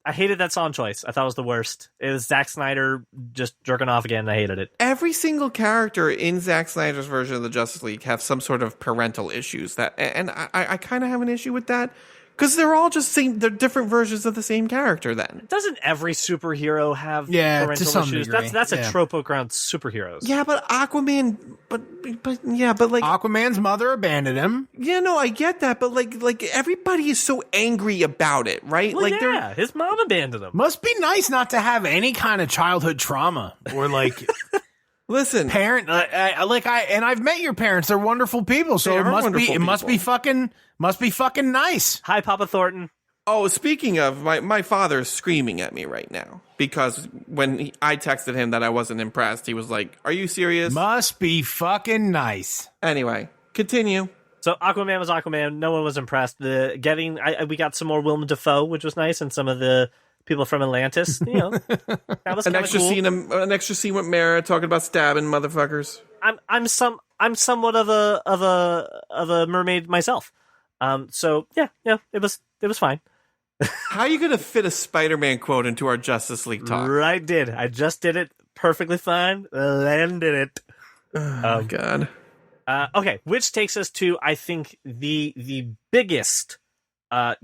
I hated that song choice. I thought it was the worst. It was Zack Snyder just jerking off again. I hated it. Every single character in Zack Snyder's version of the Justice League have some sort of parental issues and I kind of have an issue with that Because they're all just they're different versions of the same character then. Doesn't every superhero have parental to some issues? degree. That's a trope around superheroes. Yeah, but Aquaman, but like Aquaman's mother abandoned him. yeah, no, I get that, but like everybody is so angry about it, right? Well, like yeah, his mom abandoned him. Must be nice not to have any kind of childhood trauma or like listen, parent. I've met your parents; they're wonderful people. So They it are must be wonderful must be fucking nice. Hi, Papa Thornton. Oh, speaking of, my father is screaming at me right now because when I texted him that I wasn't impressed, he was like, "Are you serious?" Must be fucking nice. Anyway, continue. So Aquaman was Aquaman. No one was impressed. We got some more Willem Dafoe, which was nice, and some of the people from Atlantis. You know, that was An kinda extra cool. an extra scene with Mara talking about stabbing motherfuckers. I'm somewhat of a mermaid myself. So yeah, it was fine. How are you going to fit a Spider-Man quote into our Justice League talk? Right, I just did it perfectly fine. Landed it. Oh, God. Okay, which takes us to, I think, the biggest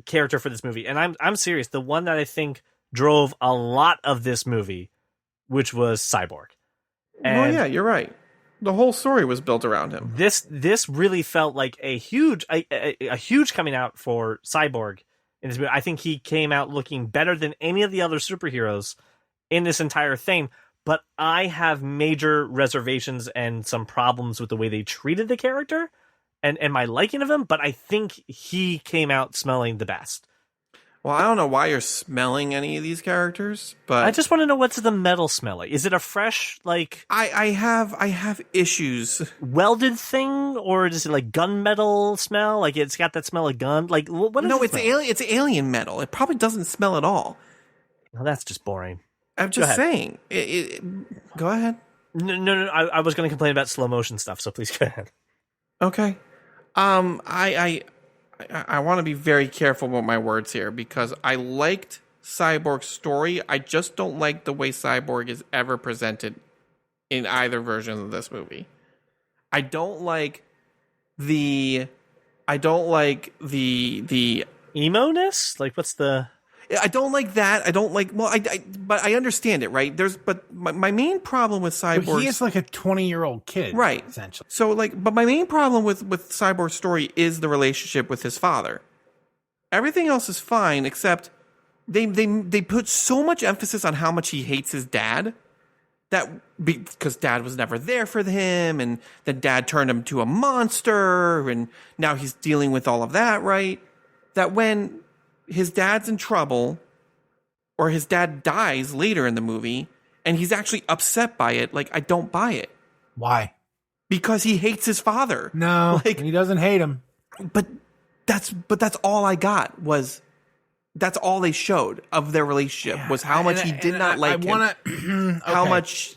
character for this movie, and I'm serious. The one that I think drove a lot of this movie, which was Cyborg. And Oh, yeah, you're right. The whole story was built around him. This really felt like a huge coming out for Cyborg in this movie. I think he came out looking better than any of the other superheroes in this entire thing. But I have major reservations and some problems with the way they treated the character and my liking of him. But I think he came out smelling the best. Well, I don't know why you're smelling any of these characters, but I just want to know, what's the metal smell like? Is it a fresh, like, I have issues. welded thing, or is it like gunmetal smell? Like it's got that smell of gun. Like what is No, it it's smell? alien. It's alien metal. It probably doesn't smell at all. Well, that's just boring. I'm just ahead. saying. Go ahead. No. I was going to complain about slow motion stuff, so please go ahead. Okay. I want to be very careful with my words here because I liked Cyborg's story. I just don't like the way Cyborg is ever presented in either version of this movie. I don't like the Emo-ness? Like, what's the... I don't like that. I don't like. Well, but I understand it, right? But my main problem with Cyborg. But he is like a 20-year-old kid, right? Essentially. So but my main problem with Cyborg's story is the relationship with his father. Everything else is fine, except they put so much emphasis on how much he hates his dad. Because dad was never there for him, and then dad turned him to a monster, and now he's dealing with all of that, right? That when his dad's in trouble, or his dad dies later in the movie, and he's actually upset by it, like, I don't buy it. Why? Because he hates his father. No, Like, he doesn't hate him. but that's all I got was that's all they showed of their relationship was how much he did not like him. How much.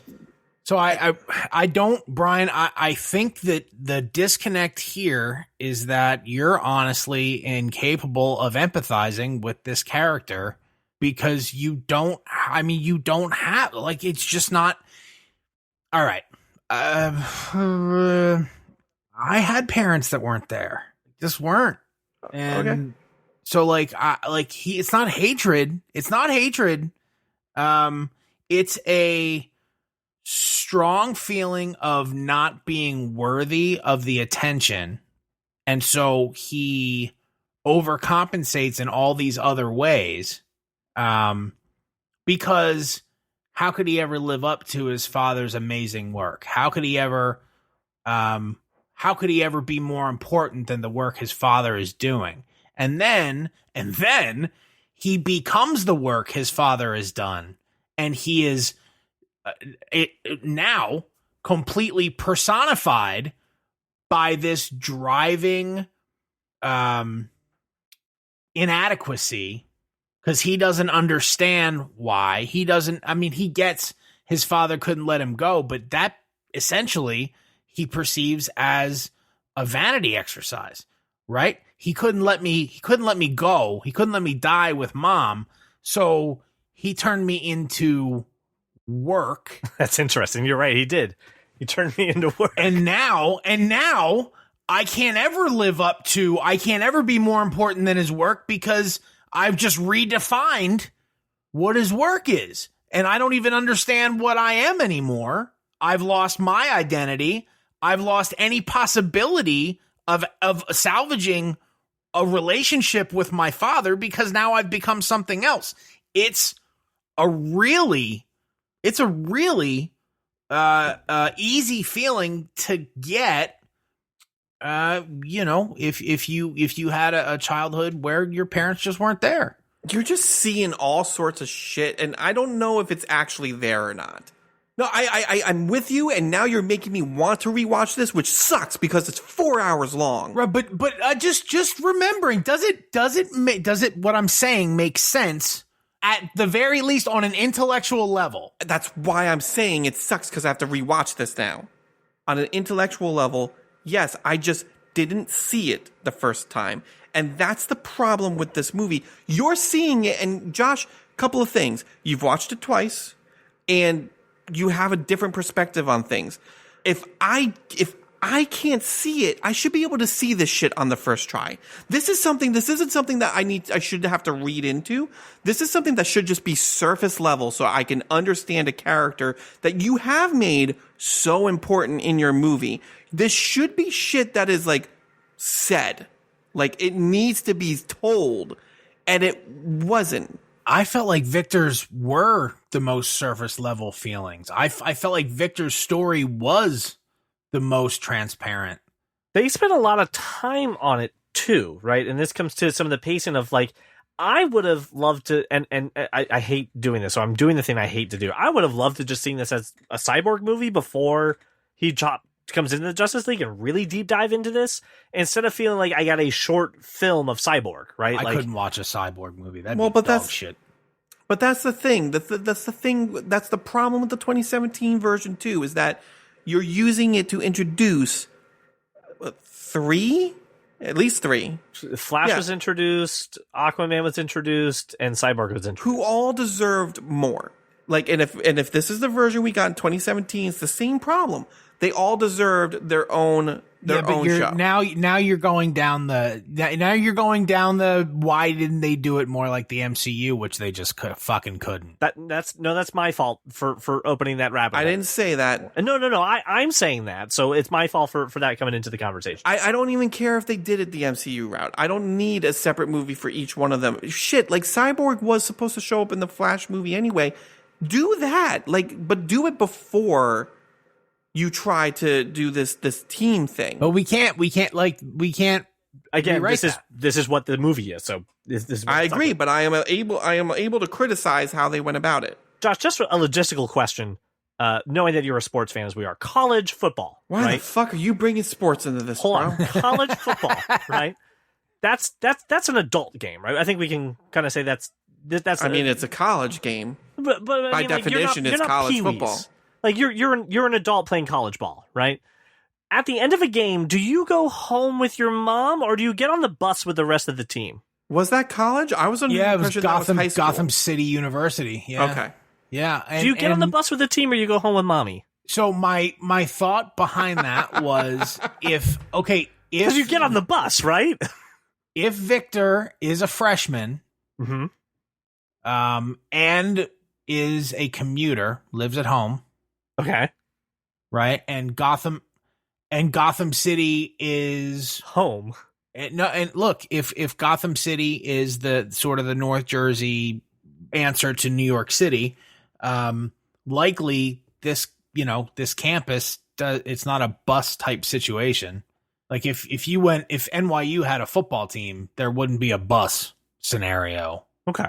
So I don't, Brian, I think that the disconnect here is that you're honestly incapable of empathizing with this character because you don't have, like, it's just not. All right. I had parents that weren't there, just weren't. And Okay. so it's not hatred. It's not hatred. It's a strong feeling of not being worthy of the attention. And so he overcompensates in all these other ways. Because how could he ever live up to his father's amazing work? How could he ever be more important than the work his father is doing? And then he becomes the work his father has done. And he is now completely personified by this driving inadequacy, because he doesn't understand why. He gets his father couldn't let him go, but that essentially he perceives as a vanity exercise, right? He couldn't let me go. He couldn't let me die with mom. So he turned me into work. That's interesting. You're right. He did. He turned me into work. And now I can't ever be more important than his work because I've just redefined what his work is. And I don't even understand what I am anymore. I've lost my identity. I've lost any possibility of salvaging a relationship with my father because now I've become something else. It's a really easy feeling to get. If you had a childhood where your parents just weren't there. You're just seeing all sorts of shit, and I don't know if it's actually there or not. No, I'm with you, and now you're making me want to rewatch this, which sucks because it's 4 hours long. Right, but just remembering, does it what I'm saying make sense at the very least on an intellectual level? That's why I'm saying it sucks because I have to rewatch this now. On an intellectual level, yes, I just didn't see it the first time. And that's the problem with this movie. You're seeing it, and Josh, couple of things. You've watched it twice, and you have a different perspective on things. If I can't see it, I should be able to see this shit on the first try. This isn't something that I should have to read into. This is something that should just be surface level so I can understand a character that you have made so important in your movie. This should be shit that is like said. Like it needs to be told, and it wasn't. I felt like Victor's were the most surface level feelings. I felt like Victor's story was the most transparent. They spent a lot of time on it too, right? And this comes to some of the pacing of like, I would have loved to, and I hate doing this, so I'm doing the thing I hate to do. I would have loved to just seen this as a Cyborg movie before he comes into the Justice League and really deep dive into this, instead of feeling like I got a short film of Cyborg, right? I like, couldn't watch a Cyborg movie. That'd be dog shit. But that's the thing. That's the thing. That's the problem with the 2017 version too, is that you're using it to introduce at least three. Flash was introduced, Aquaman was introduced, and Cyborg was introduced. Who all deserved more. Like, and if this is the version we got in 2017, it's the same problem. They all deserved their own show. Now you're going down the why didn't they do it more like the MCU, which they just fucking couldn't. That's my fault for opening that rabbit hole. I didn't say that. No. I'm saying that, so it's my fault for that coming into the conversation. I don't even care if they did it the MCU route. I don't need a separate movie for each one of them. Shit, like Cyborg was supposed to show up in the Flash movie anyway. Do that, but do it before you try to do this team thing. But we can't. Again, this is what the movie is. So this is what I agree, but I am able to criticize how they went about it. Josh, just a logistical question. Knowing that you're a sports fan as we are, college football. Why the fuck are you bringing sports into this? Hold on, college football, right? That's an adult game, right? I think we can kind of say that's. I mean, it's a college game, but by definition, it's college football. Like you're an adult playing college ball, right? At the end of a game, do you go home with your mom or do you get on the bus with the rest of the team? Was that college? I was under the impression that was high school. Gotham City University. Yeah. Okay. Yeah. Do you get on the bus with the team or you go home with mommy? So my thought behind that was because you get on the bus, right? If Victor is a freshman, mm-hmm. And is a commuter, lives at home. Okay. Right. And Gotham City is home. And look, if Gotham City is the sort of the North Jersey answer to New York City, likely this campus it's not a bus type situation. Like if NYU had a football team, there wouldn't be a bus scenario. Okay.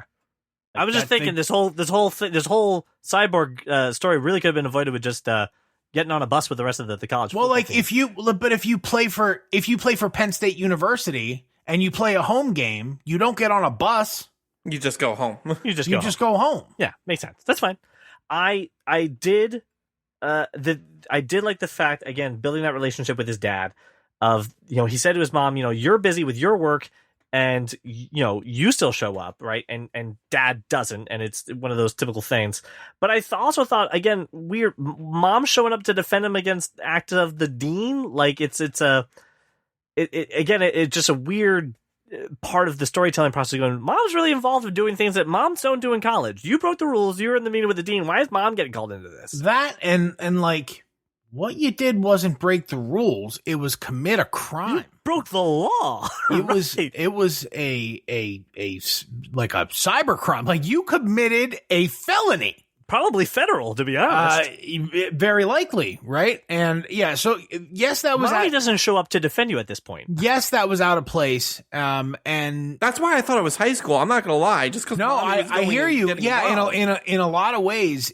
I was just thinking this whole Cyborg story really could have been avoided with just getting on a bus with the rest of the college. Well, like team. if you play for Penn State University and you play a home game, you don't get on a bus. You just go home. You just go home. Yeah, makes sense. That's fine. I did like the fact, again, building that relationship with his dad of, he said to his mom, you're busy with your work. And, you still show up, right? And dad doesn't. And it's one of those typical things. But I also thought, again, weird mom showing up to defend him against act of the dean. Like it's it's just a weird part of the storytelling process going, mom's really involved in doing things that moms don't do in college. You broke the rules. You were in the meeting with the dean. Why is mom getting called into this? That and like what you did wasn't break the rules. It was commit a crime. You broke the law. It was a like a cyber crime. Like you committed a felony. Probably federal, to be honest. Very likely, right? And yeah, so yes, that was. Mommy doesn't show up to defend you at this point. Yes, that was out of place. And that's why I thought it was high school. I'm not gonna lie, just because. No, I hear you. Yeah, in a lot of ways,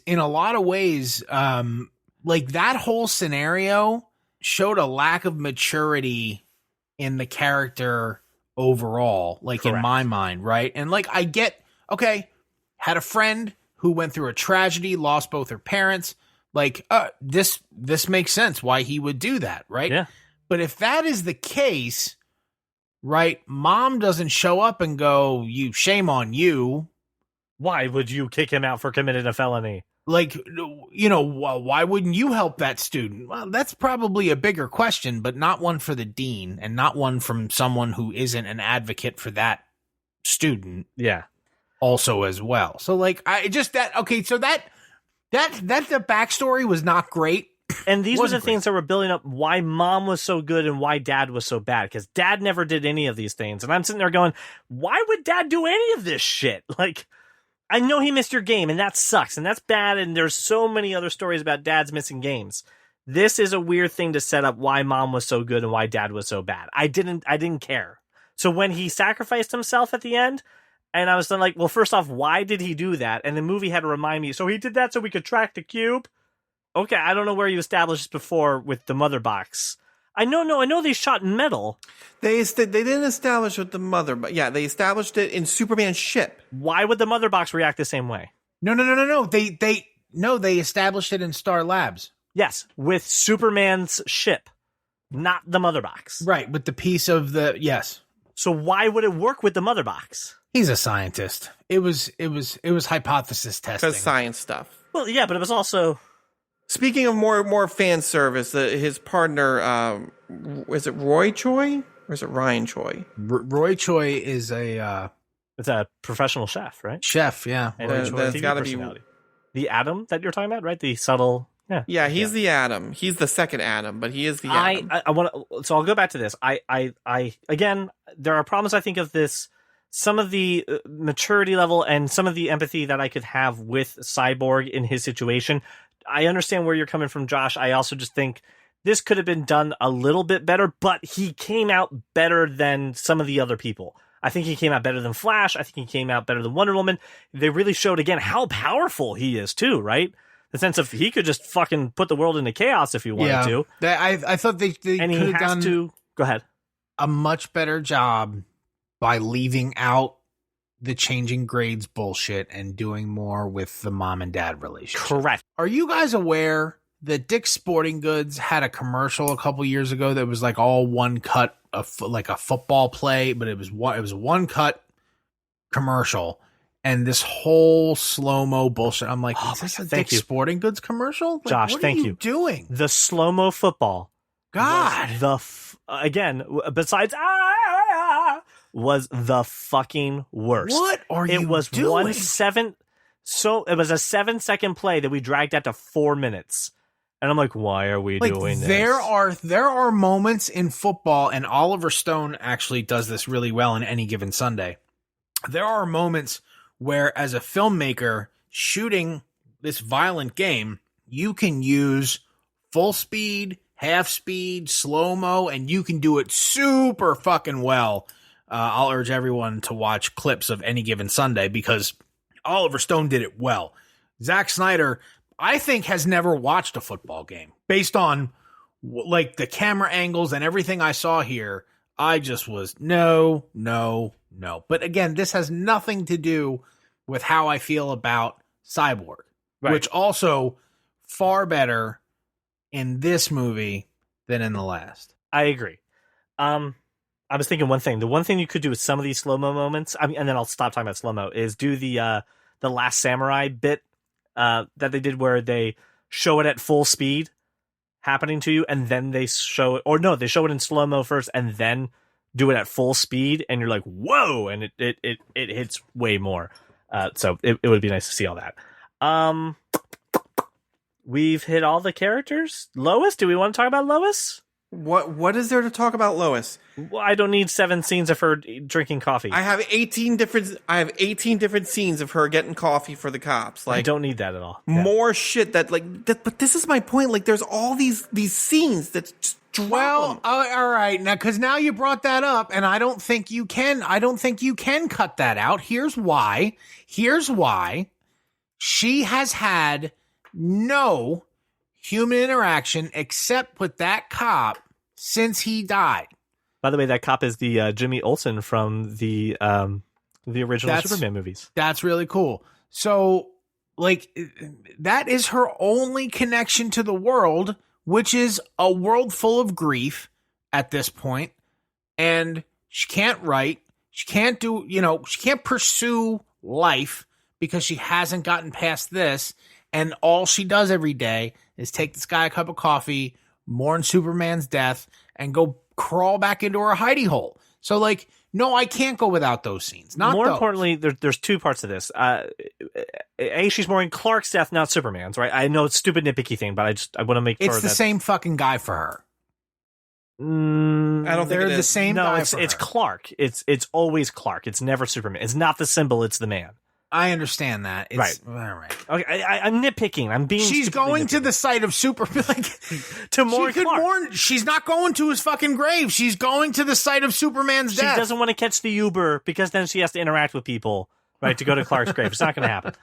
like that whole scenario showed a lack of maturity in the character overall. Like Correct. In my mind, right? And like I get, okay, had a friend who went through a tragedy, lost both her parents. Like, this makes sense why he would do that, right? Yeah. But if that is the case, right, mom doesn't show up and go, shame on you. Why would you kick him out for committing a felony? Like, why wouldn't you help that student? Well, that's probably a bigger question, but not one for the dean and not one from someone who isn't an advocate for that student. Yeah. Also as well. So like so that the backstory was not great. And these were the things that were building up why mom was so good and why dad was so bad, because dad never did any of these things. And I'm sitting there going, why would dad do any of this shit? Like, I know he missed your game and that sucks and that's bad, and there's so many other stories about dads missing games. This is a weird thing to set up why mom was so good and why dad was so bad. I didn't care. So when he sacrificed himself at the end, and I was then like, well, first off, why did he do that? And the movie had to remind me, so he did that so we could track the cube? Okay, I don't know where you established this before with the mother box. I know they shot in metal. They didn't establish with the mother, but yeah, they established it in Superman's ship. Why would the mother box react the same way? No. They established it in Star Labs. Yes, with Superman's ship, not the mother box. Right, with the piece of yes. So why would it work with the mother box? He's a scientist. It was hypothesis testing. Because science stuff. Well, yeah, but it was also. Speaking of more fan service, his partner, is it Roy Choi or is it Ryan Choi? Roy Choi is it's a professional chef, right? Chef, yeah. And that's got to be the Atom that you're talking about, right? The subtle. Yeah, he's the Atom. He's the second Atom, but he is the Atom. I want to. So I'll go back to this. I again, there are problems I think of this. Some of the maturity level and some of the empathy that I could have with Cyborg in his situation. I understand where you're coming from, Josh. I also just think this could have been done a little bit better, but he came out better than some of the other people. I think he came out better than Flash. I think he came out better than Wonder Woman. They really showed, again, how powerful he is, too, right? The sense of he could just fucking put the world into chaos if he wanted to. I thought they and could have done go ahead. A much better job by leaving out the changing grades bullshit and doing more with the mom and dad relationship. Correct. Are you guys aware that Dick's Sporting Goods had a commercial a couple years ago that was like all one cut, like a football play, but it was one cut commercial, and this whole slow-mo bullshit. I'm like, is this a Dick's Sporting Goods commercial? Like, Josh, what thank are you doing? The slow-mo football. God. Again, besides was the fucking worst. What are you doing? It was 1/7. So it was a 7-second play that we dragged out to 4 minutes. And I'm like, why are we doing this? There are moments in football, and Oliver Stone actually does this really well in Any Given Sunday. There are moments where, as a filmmaker shooting this violent game, you can use full speed, half speed, slow-mo, and you can do it super fucking well. I'll urge everyone to watch clips of Any Given Sunday because Oliver Stone did it well. Zack Snyder, I think, has never watched a football game. Based on like the camera angles and everything I saw here, I just was no. But again, this has nothing to do with how I feel about Cyborg, right, which also far better in this movie than in the last. I agree. I was thinking one thing. The one thing you could do with some of these slow-mo moments, and then I'll stop talking about slow-mo, is do the Last Samurai bit that they did where they show it at full speed happening to you, and then they show it, or no, they show it in slow-mo first and then do it at full speed, and you're like, whoa, and it hits way more. So it would be nice to see all that. We've hit all the characters. Lois, do we want to talk about Lois? What is there to talk about Lois? Well, I don't need 7 scenes of her drinking coffee. I have 18 different scenes of her getting coffee for the cops. Like, I don't need that at all. More shit that but this is my point. Like, there's all these scenes that just drop 'em. All right. Now, because now you brought that up, and I don't think you can cut that out. Here's why. She has had no human interaction except with that cop since he died. By the way, that cop is the Jimmy Olsen from the original Superman movies. That's really cool. So, like, that is her only connection to the world, which is a world full of grief at this point. And she can't write. She can't she can't pursue life because she hasn't gotten past this. And all she does every day is take this guy a cup of coffee, mourn Superman's death, and go crawl back into her hidey hole. So, like, no, I can't go without those scenes. More importantly, there's 2 parts to this. She's mourning Clark's death, not Superman's, right? I know it's a stupid nitpicky thing, but I want to make sure it's the same fucking guy for her. I don't think they're it is. the same. No, guy it's Clark. It's always Clark. It's never Superman. It's not the symbol. It's the man. I understand that. Right. All right. Okay, I'm nitpicking. I'm being. She's going to the site of Superman. To mourn Clark. She's not going to his fucking grave. She's going to the site of Superman's death. She doesn't want to catch the Uber because then she has to interact with people, right, to go to Clark's grave. It's not going to happen.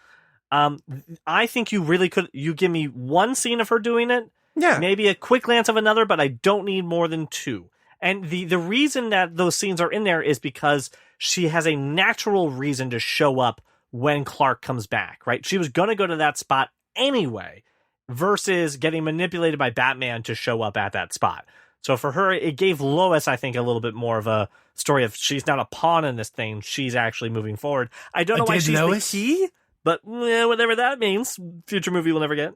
I think you really could. You give me 1 scene of her doing it. Yeah. Maybe a quick glance of another, but I don't need more than 2. And the reason that those scenes are in there is because she has a natural reason to show up when Clark comes back, right? She was going to go to that spot anyway, versus getting manipulated by Batman to show up at that spot. So for her, it gave Lois, I think, a little bit more of a story of she's not a pawn in this thing. She's actually moving forward. I don't know why she's the key, but whatever that means, future movie will never get.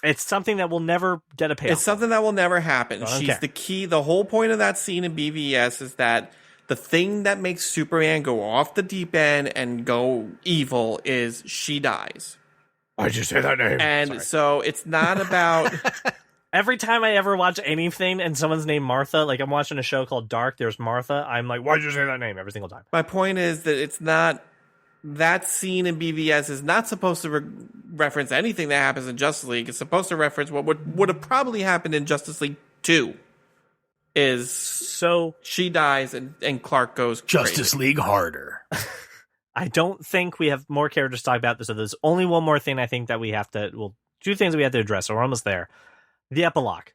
It's something that will never get a payoff. It's something that will never happen. She's the key. The whole point of that scene in BVS is that the thing that makes Superman go off the deep end and go evil is she dies. Why'd you say that name? And so it's not about... Every time I ever watch anything and someone's named Martha, like I'm watching a show called Dark, there's Martha, I'm like, why'd you say that name every single time? My point is that it's not... That scene in BVS is not supposed to reference anything that happens in Justice League. It's supposed to reference what would have probably happened in Justice League 2. Is so she dies and Clark goes crazy. Justice League harder. I don't think we have more characters to talk about. So there's only one more thing I think that we have to, 2 things we have to address. So we're almost there. The epilogue.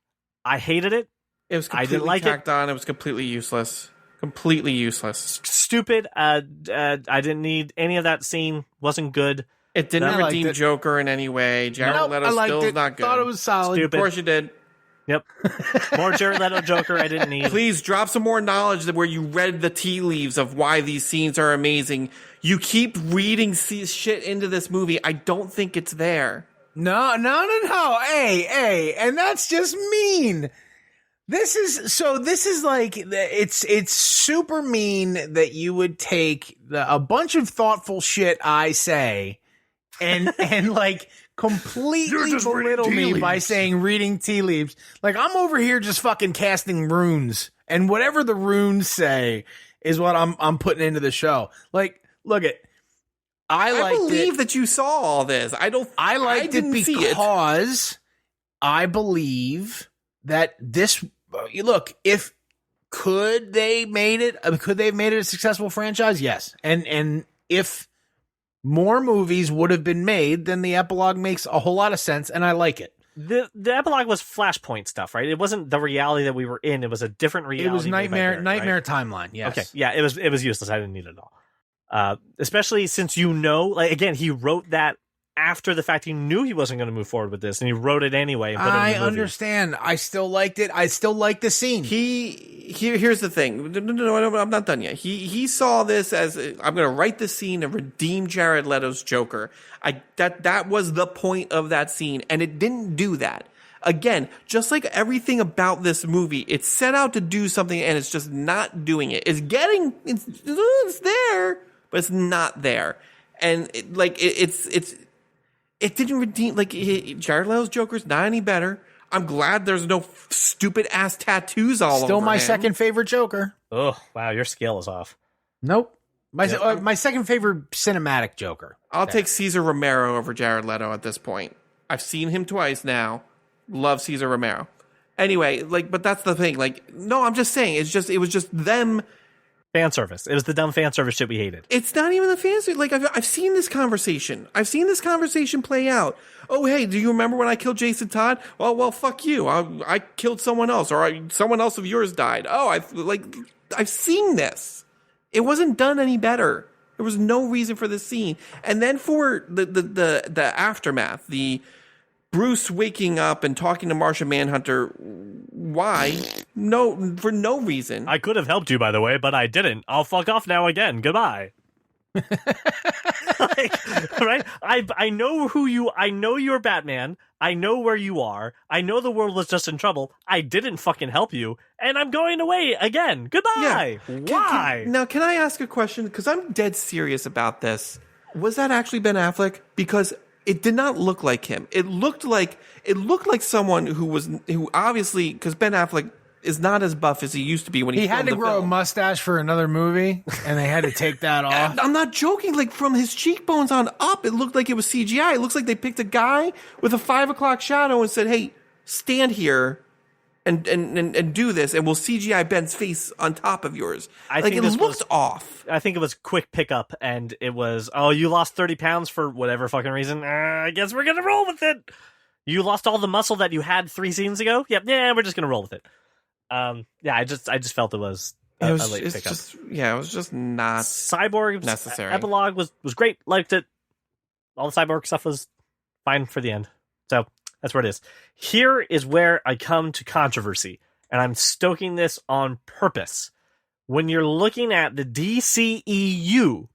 I hated it. It was completely I didn't like tacked on. It was completely useless. Completely useless. Stupid. I didn't need any of that scene. Wasn't good. It didn't redeem Joker in any way. Jared Leto still is not good. Thought it was solid. Stupid. Of course you did. Yep. More Jared Leto Joker I didn't need. Please drop some more knowledge that where you read the tea leaves of why these scenes are amazing. You keep reading shit into this movie. I don't think it's there. No. Hey, and that's just mean. This is like, it's super mean that you would take a bunch of thoughtful shit I say and like completely belittle me by saying reading tea leaves. Like, I'm over here just fucking casting runes, and whatever the runes say is what I'm putting into the show. Like, look at, I believe that you saw all this. I liked it because I believe that this, look, could they have made it a successful franchise? Yes. And if more movies would have been made, then the epilogue makes a whole lot of sense, and I like it. The epilogue was Flashpoint stuff, right? It wasn't the reality that we were in. It was a different reality. It was nightmare right? timeline. Yes. Okay. Yeah. It was useless. I didn't need it at all. Especially since like again, he wrote that after the fact. He knew he wasn't going to move forward with this, and he wrote it anyway. And put it in the movie. Understand. I still liked it. I still like the scene. Here's the thing. No, I'm not done yet. He saw this as, I'm going to write this scene and redeem Jared Leto's Joker. That was the point of that scene, and it didn't do that. Again, just like everything about this movie, it's set out to do something and it's just not doing it. It's there, but it's not there. And it didn't redeem, like, Jared Leto's Joker's not any better. I'm glad there's no stupid ass tattoos all over him. Still my second favorite Joker. Oh, wow, your scale is off. Nope. My second favorite cinematic Joker. I'll take Cesar Romero over Jared Leto at this point. I've seen him twice now. Love Cesar Romero. Anyway, like, but that's the thing. Like, no, I'm just saying, it was just them. Fan service. It was the dumb fan service shit we hated. It's not even the fan service. Like, I've seen this conversation. I've seen this conversation play out. Oh, hey, do you remember when I killed Jason Todd? Well, fuck you. I killed someone else, or someone else of yours died. Oh, I've seen this. It wasn't done any better. There was no reason for this scene. And then for the aftermath, the Bruce waking up and talking to Martian Manhunter. Why? No, for no reason. I could have helped you, by the way, but I didn't. I'll fuck off now again. Goodbye. Right? I know I know you're Batman. I know where you are. I know the world was just in trouble. I didn't fucking help you, and I'm going away again. Goodbye. Yeah. Why? Now, can I ask a question? Because I'm dead serious about this. Was that actually Ben Affleck? Because it did not look like him. It looked like someone who obviously, because Ben Affleck is not as buff as he used to be when he had to grow a mustache for another movie, and they had to take that off. I'm not joking. Like, from his cheekbones on up, it looked like it was CGI. It looks like they picked a guy with a 5 o'clock shadow and said, "Hey, stand here and do this, and we'll CGI Ben's face on top of yours." I think think it this looked off. I think it was quick pickup, and it was, oh, you lost 30 pounds for whatever fucking reason. I guess we're gonna roll with it. You lost all the muscle that you had 3 scenes ago. Yep, yeah, we're just gonna roll with it. Yeah, I just felt it was a late pickup. It was just not Cyborg necessary. Epilogue was great. Liked it. All the Cyborg stuff was fine for the end. So that's where it is. Here is where I come to controversy, and I'm stoking this on purpose. When you're looking at the DCEU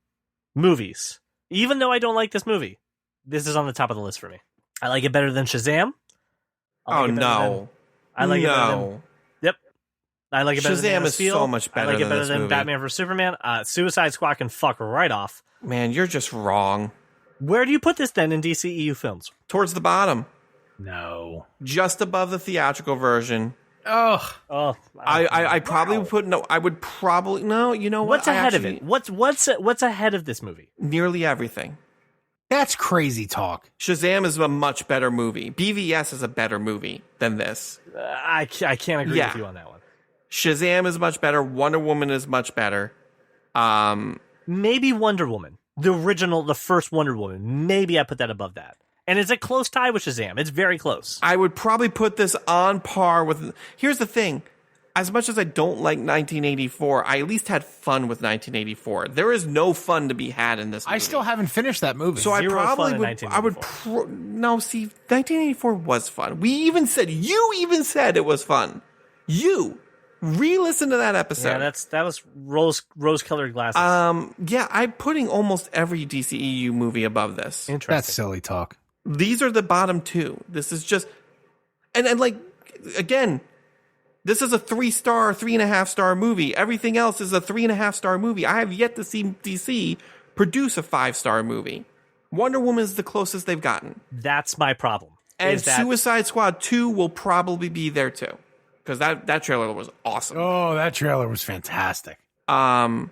movies, even though I don't like this movie, this is on the top of the list for me. I like it better than Shazam. I like it better than, yep. I like it better than Shazam is so much better. I like it better than movie. Batman vs Superman. Suicide Squad can fuck right off. Man, you're just wrong. Where do you put this then in DCEU films? Towards the bottom. No. Just above the theatrical version. Oh. I probably would put no. I would probably no. You know what? What's ahead of it? What's ahead of this movie? Nearly everything. That's crazy talk. Shazam is a much better movie. BVS is a better movie than this. I can't agree with you on that one. Shazam is much better. Wonder Woman is much better. Maybe Wonder Woman, the original, the first Wonder Woman. Maybe I put that above that. And it's a close tie with Shazam. It's very close. I would probably put this on par with... Here's the thing. As much as I don't like 1984, I at least had fun with 1984. There is no fun to be had in this movie. I still haven't finished that movie. So Zero I probably fun in would... 1984. No, see, 1984 was fun. You even said it was fun. You re-listen to that episode. Yeah, that was rose-colored glasses. Yeah, I'm putting almost every DCEU movie above this. Interesting. That's silly talk. These are the bottom 2. This is just... And like, again... This is a 3-star, 3.5-star movie. Everything else is a 3.5-star movie. I have yet to see DC produce a 5-star movie. Wonder Woman is the closest they've gotten. That's my problem. And Suicide Squad 2 will probably be there too. Because that trailer was awesome. Oh, that trailer was fantastic. But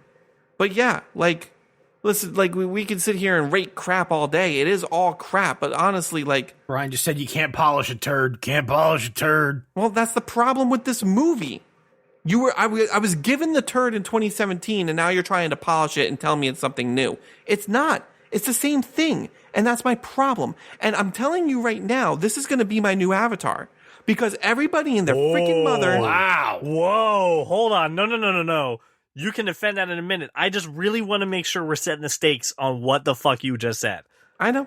yeah, like, listen, like, we can sit here and rate crap all day. It is all crap, but honestly, like... Brian just said you can't polish a turd. Can't polish a turd. Well, that's the problem with this movie. I was given the turd in 2017, and now you're trying to polish it and tell me it's something new. It's not. It's the same thing, and that's my problem. And I'm telling you right now, this is going to be my new avatar. Because everybody and their freaking mother... Wow. Whoa. Hold on. No. You can defend that in a minute. I just really want to make sure we're setting the stakes on what the fuck you just said. I know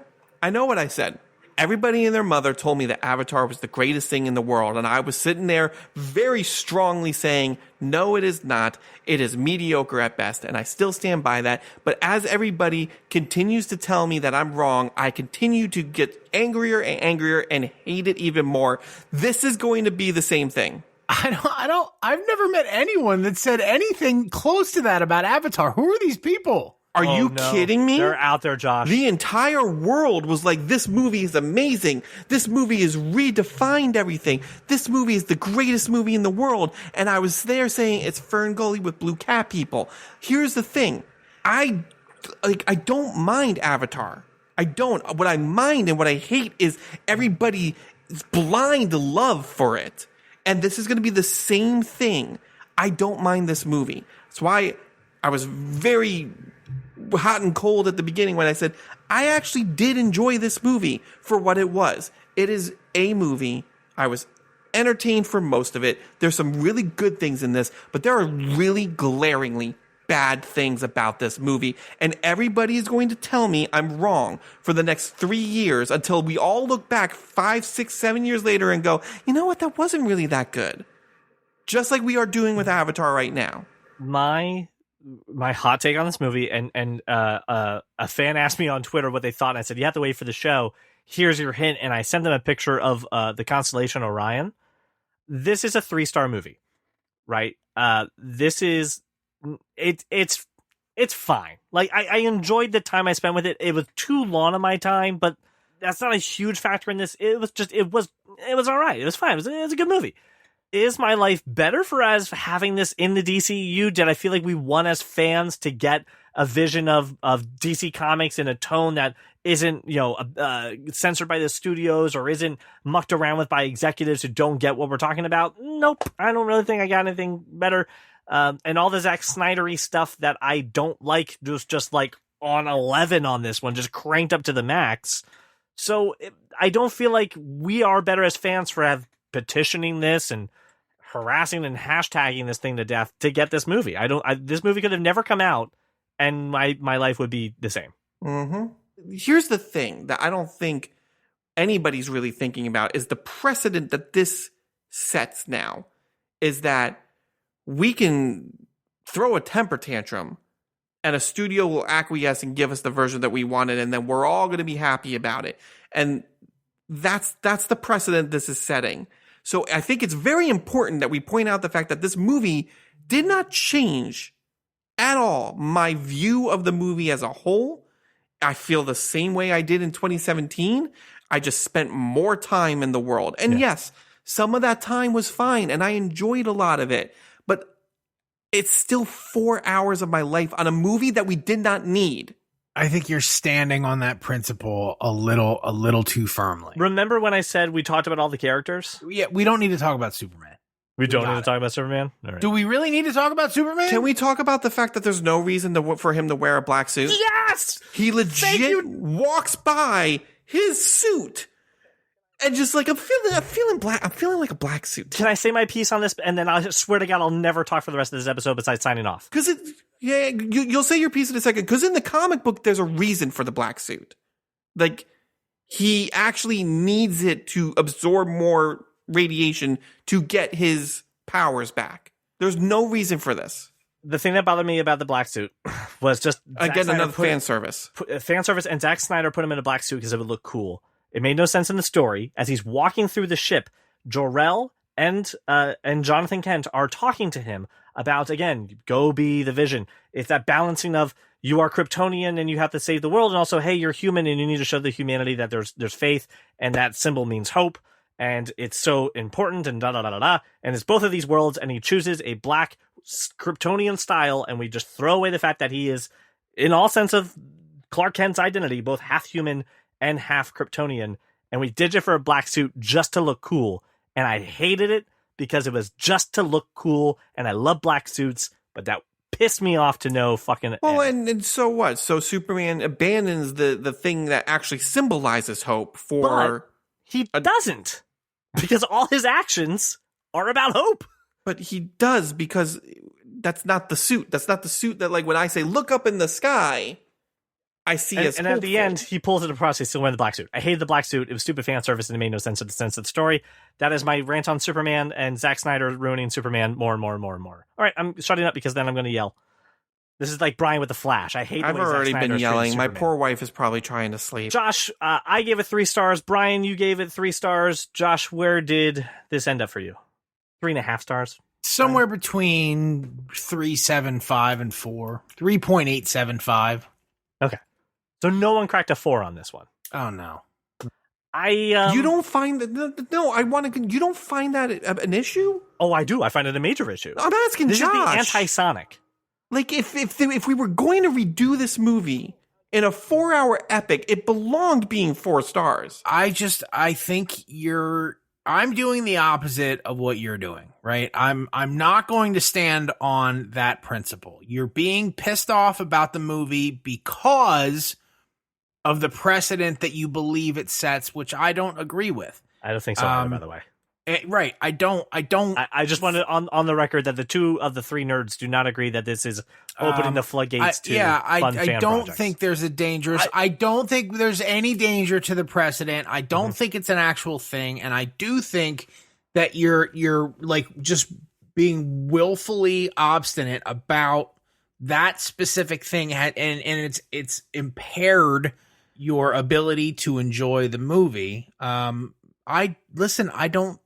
what I said. Everybody and their mother told me that Avatar was the greatest thing in the world, and I was sitting there very strongly saying, no, it is not. It is mediocre at best, and I still stand by that. But as everybody continues to tell me that I'm wrong, I continue to get angrier and angrier and hate it even more. This is going to be the same thing. I've never met anyone that said anything close to that about Avatar. Who are these people? Are you kidding me? They're out there, Josh. The entire world was like, this movie is amazing. This movie has redefined everything. This movie is the greatest movie in the world. And I was there saying it's Fern Gully with blue cat people. Here's the thing. I don't mind Avatar. I don't. What I mind and what I hate is everybody's blind love for it. And this is going to be the same thing. I don't mind this movie. That's why I was very hot and cold at the beginning when I said, I actually did enjoy this movie for what it was. It is a movie. I was entertained for most of it. There's some really good things in this, but there are really glaringly bad things about this movie. And everybody is going to tell me I'm wrong for the next 3 years until we all look back 5, 6, 7 years later and go, you know what? That wasn't really that good. Just like we are doing with Avatar right now. My hot take on this movie, and a fan asked me on Twitter what they thought, and I said, you have to wait for the show. Here's your hint. And I sent them a picture of the constellation Orion. This is a 3-star movie, right? It's fine. Like, I enjoyed the time I spent with it. It was too long of my time, but that's not a huge factor in this. It was all right. It was fine. It was a good movie. Is my life better for us having this in the DCU? Did I feel like we won as fans to get a vision of DC Comics in a tone that isn't, censored by the studios or isn't mucked around with by executives who don't get what we're talking about? Nope. I don't really think I got anything better. And all the Zack Snydery stuff that I don't like was just like on 11 on this one, just cranked up to the max. So I don't feel like we are better as fans for petitioning this and harassing and hashtagging this thing to death to get this movie. This movie could have never come out, and my life would be the same. Mm-hmm. Here's the thing that I don't think anybody's really thinking about is the precedent that this sets now is that we can throw a temper tantrum and a studio will acquiesce and give us the version that we wanted, and then we're all going to be happy about it. And that's the precedent this is setting. So I think it's very important that we point out the fact that this movie did not change at all my view of the movie as a whole. I feel the same way I did in 2017. I just spent more time in the world. And yes, some of that time was fine, and I enjoyed a lot of it. But it's still 4 hours of my life on a movie that we did not need. I think you're standing on that principle a little too firmly. Remember when I said we talked about all the characters? Yeah, we don't need to talk about Superman. We don't need to talk about Superman? All right. Do we really need to talk about Superman? Can we talk about the fact that there's no reason for him to wear a black suit? Yes! He legit walks by his suit and just like, I'm feeling black. I'm feeling like a black suit. Can I say my piece on this? And then I swear to God, I'll never talk for the rest of this episode besides signing off. Because you'll say your piece in a second. Because in the comic book, there's a reason for the black suit. Like, he actually needs it to absorb more radiation to get his powers back. There's no reason for this. The thing that bothered me about the black suit was just again another fan service. Fan service, and Zack Snyder put him in a black suit because it would look cool. It made no sense in the story. As he's walking through the ship, Jor-El and Jonathan Kent are talking to him about, again, go be the Vision. It's that balancing of you are Kryptonian and you have to save the world, and also, hey, you're human and you need to show the humanity that there's faith, and that symbol means hope, and it's so important, and da-da-da-da-da. And it's both of these worlds, and he chooses a black Kryptonian style, and we just throw away the fact that he is, in all sense of Clark Kent's identity, both half human and half Kryptonian, and we did it for a black suit just to look cool, and I hated it because it was just to look cool, and I love black suits, but that pissed me off to no fucking end. And so what? So Superman abandons the thing that actually symbolizes hope for... But he doesn't, because all his actions are about hope. But he does, because that's not the suit. That's not the suit that, like, when I say, look up in the sky, I see And, as and at the hopeful. end, he pulls it across. He's still wearing the black suit. I hated the black suit. It was stupid fan service, and it made no sense to the sense of the story. That is my rant on Superman and Zack Snyder ruining Superman more and more and more and more. All right, I'm shutting up because then I'm going to yell. This is like Brian with the Flash. I hate the I've way Zack already Snyder been has treated yelling. My Superman. poor wife is probably trying to sleep. Josh, I gave it 3 stars. Brian, you gave it 3 stars. Josh, where did this end up for you? 3.5 stars? Somewhere between 3.75 and 4. 3.875. Okay. So no one cracked a 4 on this one. Oh no. You don't find that? No, I want to. You don't find that an issue? Oh, I do. I find it a major issue. I'm asking This Josh. is the anti-Sonic. Like if we were going to redo this movie in a 4-hour epic, it belonged being 4 stars. I think I'm doing the opposite of what you're doing, right? I'm not going to stand on that principle. You're being pissed off about the movie because of the precedent that you believe it sets, which I don't agree with. I don't think so, either, by the way. Right. I don't. I just wanted on the record that the 2 of the 3 nerds do not agree that this is opening the floodgates to fun fan I don't projects. think there's a dangerous. I don't think there's any danger to the precedent. I don't think it's an actual thing, and I do think that you're like just being willfully obstinate about that specific thing, and it's impaired your ability to enjoy the movie. I don't.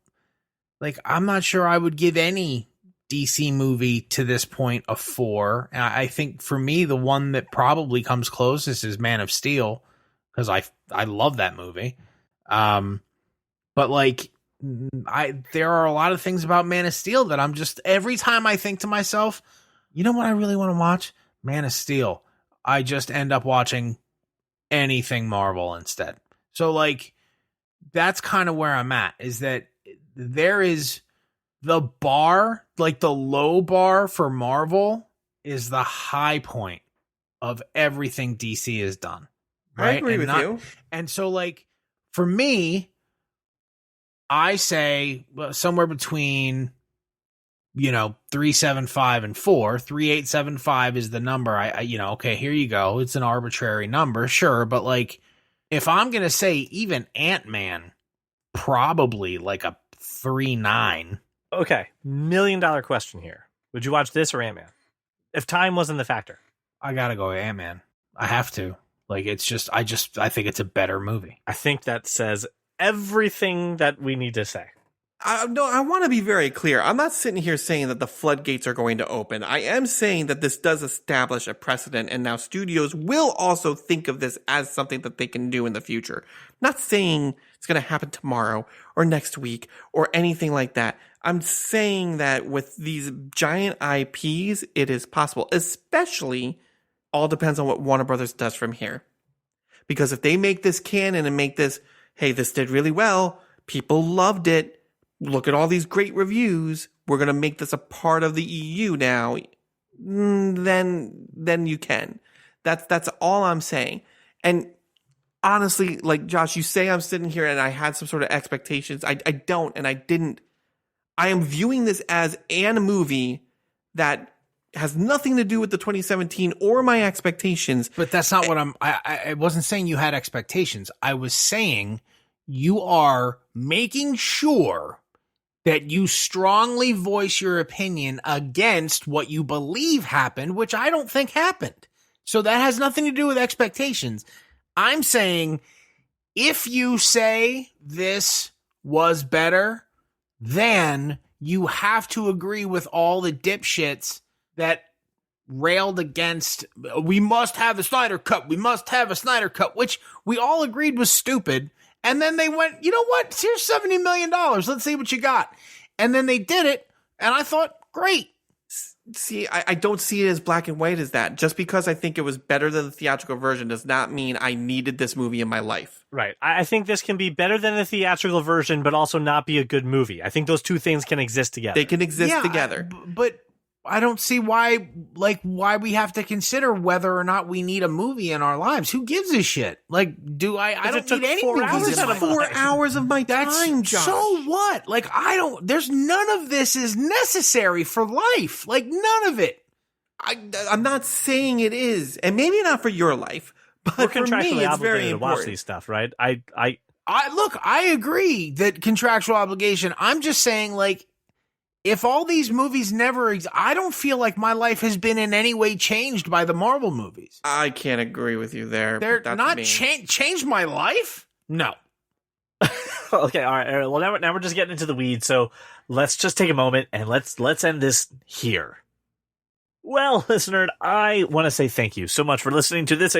Like, I'm not sure I would give any DC movie to this point a 4. And I think for me, the one that probably comes closest is Man of Steel, because I love that movie. But like, there are a lot of things about Man of Steel that I'm just, every time I think to myself, you know what I really want to watch? Man of Steel. I just end up watching anything Marvel instead. So like, that's kind of where I'm at, is that there is the bar, like the low bar for Marvel is the high point of everything DC has done. Right? I agree with you. And so like, for me, I say somewhere between, 3.75 and 4. 3.875 is the number. Okay, here you go. It's an arbitrary number, sure. But like, if I'm going to say even Ant-Man, probably like a 3.9. Okay, $1 million question here. Would you watch this or Ant-Man? If time wasn't the factor. I gotta go Ant-Man. I have to. Like, it's just, I think it's a better movie. I think that says everything that we need to say. I want to be very clear. I'm not sitting here saying that the floodgates are going to open. I am saying that this does establish a precedent, and now studios will also think of this as something that they can do in the future. I'm not saying it's going to happen tomorrow or next week or anything like that. I'm saying that with these giant IPs, it is possible, especially all depends on what Warner Brothers does from here. Because if they make this canon and make this, hey, this did really well, people loved it, look at all these great reviews, we're going to make this a part of the EU now, then you can. That's all I'm saying. And honestly, like Josh, you say I'm sitting here and I had some sort of expectations. I don't, and I didn't. I am viewing this as an movie that has nothing to do with the 2017 or my expectations. But that's not what I wasn't saying you had expectations. I was saying you are making sure that you strongly voice your opinion against what you believe happened, which I don't think happened. So that has nothing to do with expectations. I'm saying if you say this was better, then you have to agree with all the dipshits that railed against, we must have a Snyder Cut, we must have a Snyder Cut, which we all agreed was stupid. And then they went, you know what? Here's $70 million. Let's see what you got. And then they did it. And I thought, great. See, I don't see it as black and white as that. Just because I think it was better than the theatrical version does not mean I needed this movie in my life. Right. I think this can be better than the theatrical version, but also not be a good movie. I think those two things can exist together. They can exist together. But I don't see why we have to consider whether or not we need a movie in our lives. Who gives a shit? Like, I don't need any movies in my life. 4 hours of my time, Josh. So what? Like, there's none of this is necessary for life. Like, none of it. I'm not saying it is, and maybe not for your life, But We're for me, contractually it's very obligated to watch important. these stuff, right? I agree that contractual obligation. I'm just saying, like, if all these movies never, I don't feel like my life has been in any way changed by the Marvel movies. I can't agree with you there. They're That's not me. changed my life. No. Okay, all right. Well, now we're just getting into the weeds, so let's just take a moment and let's end this here. Well, listener, I want to say thank you so much for listening to this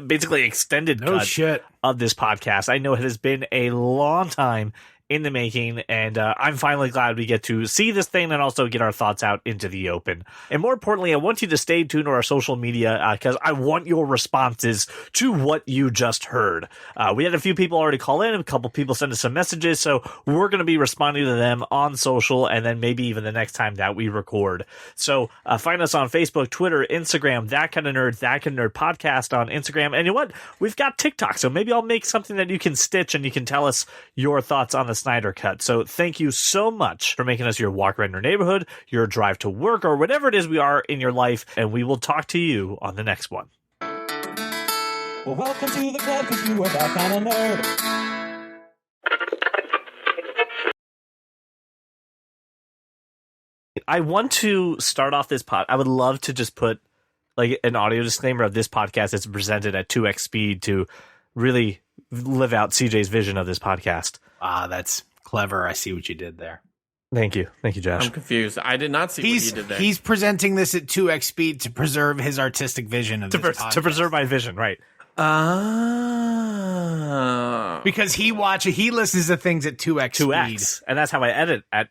basically extended cut shit. of this podcast. I know it has been a long time in the making, and I'm finally glad we get to see this thing and also get our thoughts out into the open. And more importantly, I want you to stay tuned to our social media because I want your responses to what you just heard. We had a few people already call in, a couple people send us some messages, so we're going to be responding to them on social and then maybe even the next time that we record. So find us on Facebook, Twitter, Instagram, That Kind of Nerd podcast on Instagram. And you know what? We've got TikTok, so maybe I'll make something that you can stitch and you can tell us your thoughts on the Snyder Cut. So thank you so much for making us your walk around your neighborhood, your drive to work, or whatever it is we are in your life, and we will talk to you on the next one. Well, welcome to the club, because you are that kind of nerd. I want to start off this pod. I would love to just put like an audio disclaimer of this podcast that's presented at 2x speed to really live out CJ's vision of this podcast. Ah, that's clever. I see what you did there. Thank you, Josh. I'm confused. I did not see what you did there. He's presenting this at 2x speed to preserve his artistic vision of this podcast. To preserve my vision, right? Because he listens to things at 2x speed. And that's how I edit at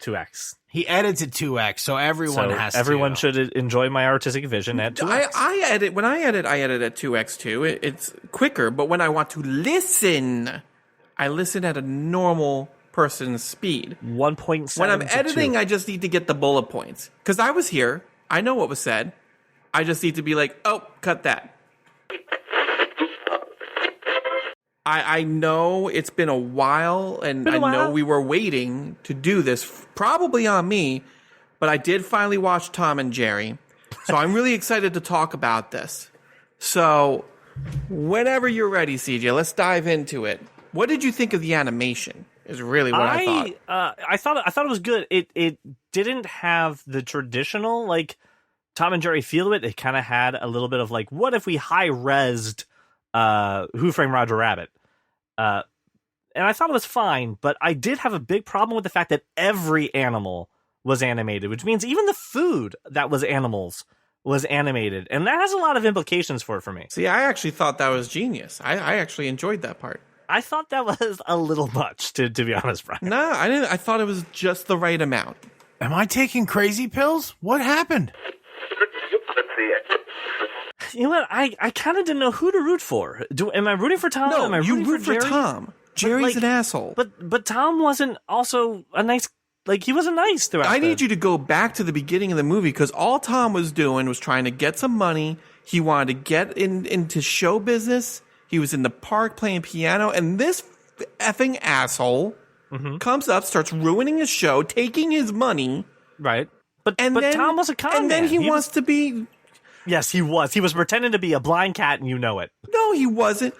2x. He edits at 2x, so everyone should enjoy my artistic vision at 2x. I edit at 2x too. It's quicker, but when I want to listen, I listen at a normal person's speed. 1.7. When I'm editing, I just need to get the bullet points. Because I was here, I know what was said. I just need to be like, oh, cut that. I know it's been a while, and I know we were waiting to do this, probably on me, but I did finally watch Tom and Jerry. So I'm really excited to talk about this. So whenever you're ready, CJ, let's dive into it. What did you think of the animation? Is really what I thought. I thought it was good. It didn't have the traditional like Tom and Jerry feel of it. It kind of had a little bit of like, what if we high-resed Who Framed Roger Rabbit? And I thought it was fine, but I did have a big problem with the fact that every animal was animated, which means even the food that was animals was animated, and that has a lot of implications for me. See, I actually thought that was genius. I actually enjoyed that part. I thought that was a little much, to be honest, Brian. No, I didn't. I thought it was just the right amount. Am I taking crazy pills? What happened? You know what? I kind of didn't know who to root for. Am I rooting for Tom? No, am I you rooting root for Jerry? Tom. Jerry's an asshole. But Tom wasn't also a nice. Like, he wasn't nice throughout. I need you to go back to the beginning of the movie, because all Tom was doing was trying to get some money. He wanted to get into show business. He was in the park playing piano, and this effing asshole comes up, starts ruining his show, taking his money. Right. But Tom was a con man. And then he wants to be... Yes, he was. He was pretending to be a blind cat, and you know it. No, he wasn't.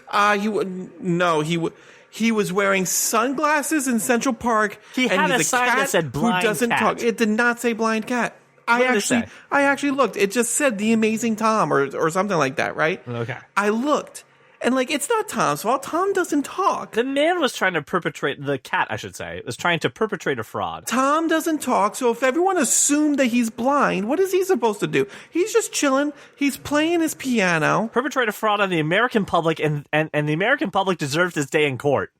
He was wearing sunglasses in Central Park. He had a sign that said blind who doesn't cat. talk. It did not say blind cat. What did it say? I actually looked. It just said The Amazing Tom or something like that, right? Okay. I looked. And, like, it's not Tom's fault. Tom doesn't talk. The man was trying to perpetrate, the cat, I should say, was trying to perpetrate a fraud. Tom doesn't talk, so if everyone assumed that he's blind, what is he supposed to do? He's just chilling. He's playing his piano. Perpetrate a fraud on the American public, and the American public deserves this day in court.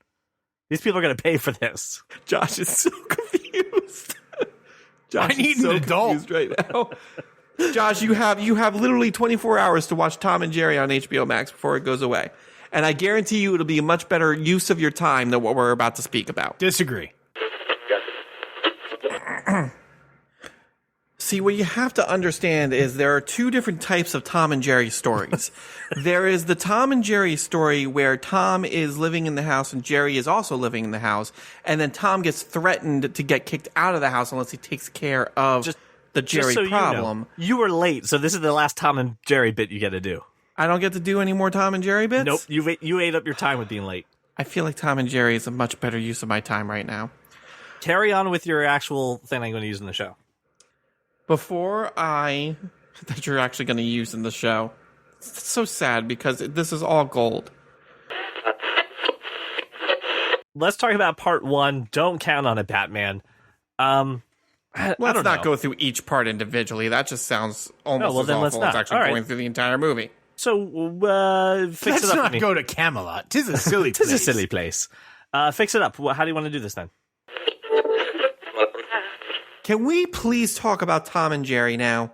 These people are going to pay for this. Josh is so confused. Josh I need an adult confused right now. Josh, you have literally 24 hours to watch Tom and Jerry on HBO Max before it goes away. And I guarantee you it'll be a much better use of your time than what we're about to speak about. Disagree. See, what you have to understand is there are two different types of Tom and Jerry stories. There is the Tom and Jerry story where Tom is living in the house and Jerry is also living in the house. And then Tom gets threatened to get kicked out of the house unless he takes care of the Jerry problem. You were late, so this is the last Tom and Jerry bit you get to do. I don't get to do any more Tom and Jerry bits? Nope, you ate up your time with being late. I feel like Tom and Jerry is a much better use of my time right now. Carry on with your actual thing I'm going to use in the show. That you're actually going to use in the show. It's so sad because this is all gold. Let's talk about part 1. Don't count on it, Batman. Let's not go through each part individually. That just sounds almost as awful as actually going through the entire movie. So, fix Let's it up. not go to Camelot. 'Tis a silly place. 'Tis a silly place. Fix it up. How do you want to do this then? Can we please talk about Tom and Jerry now?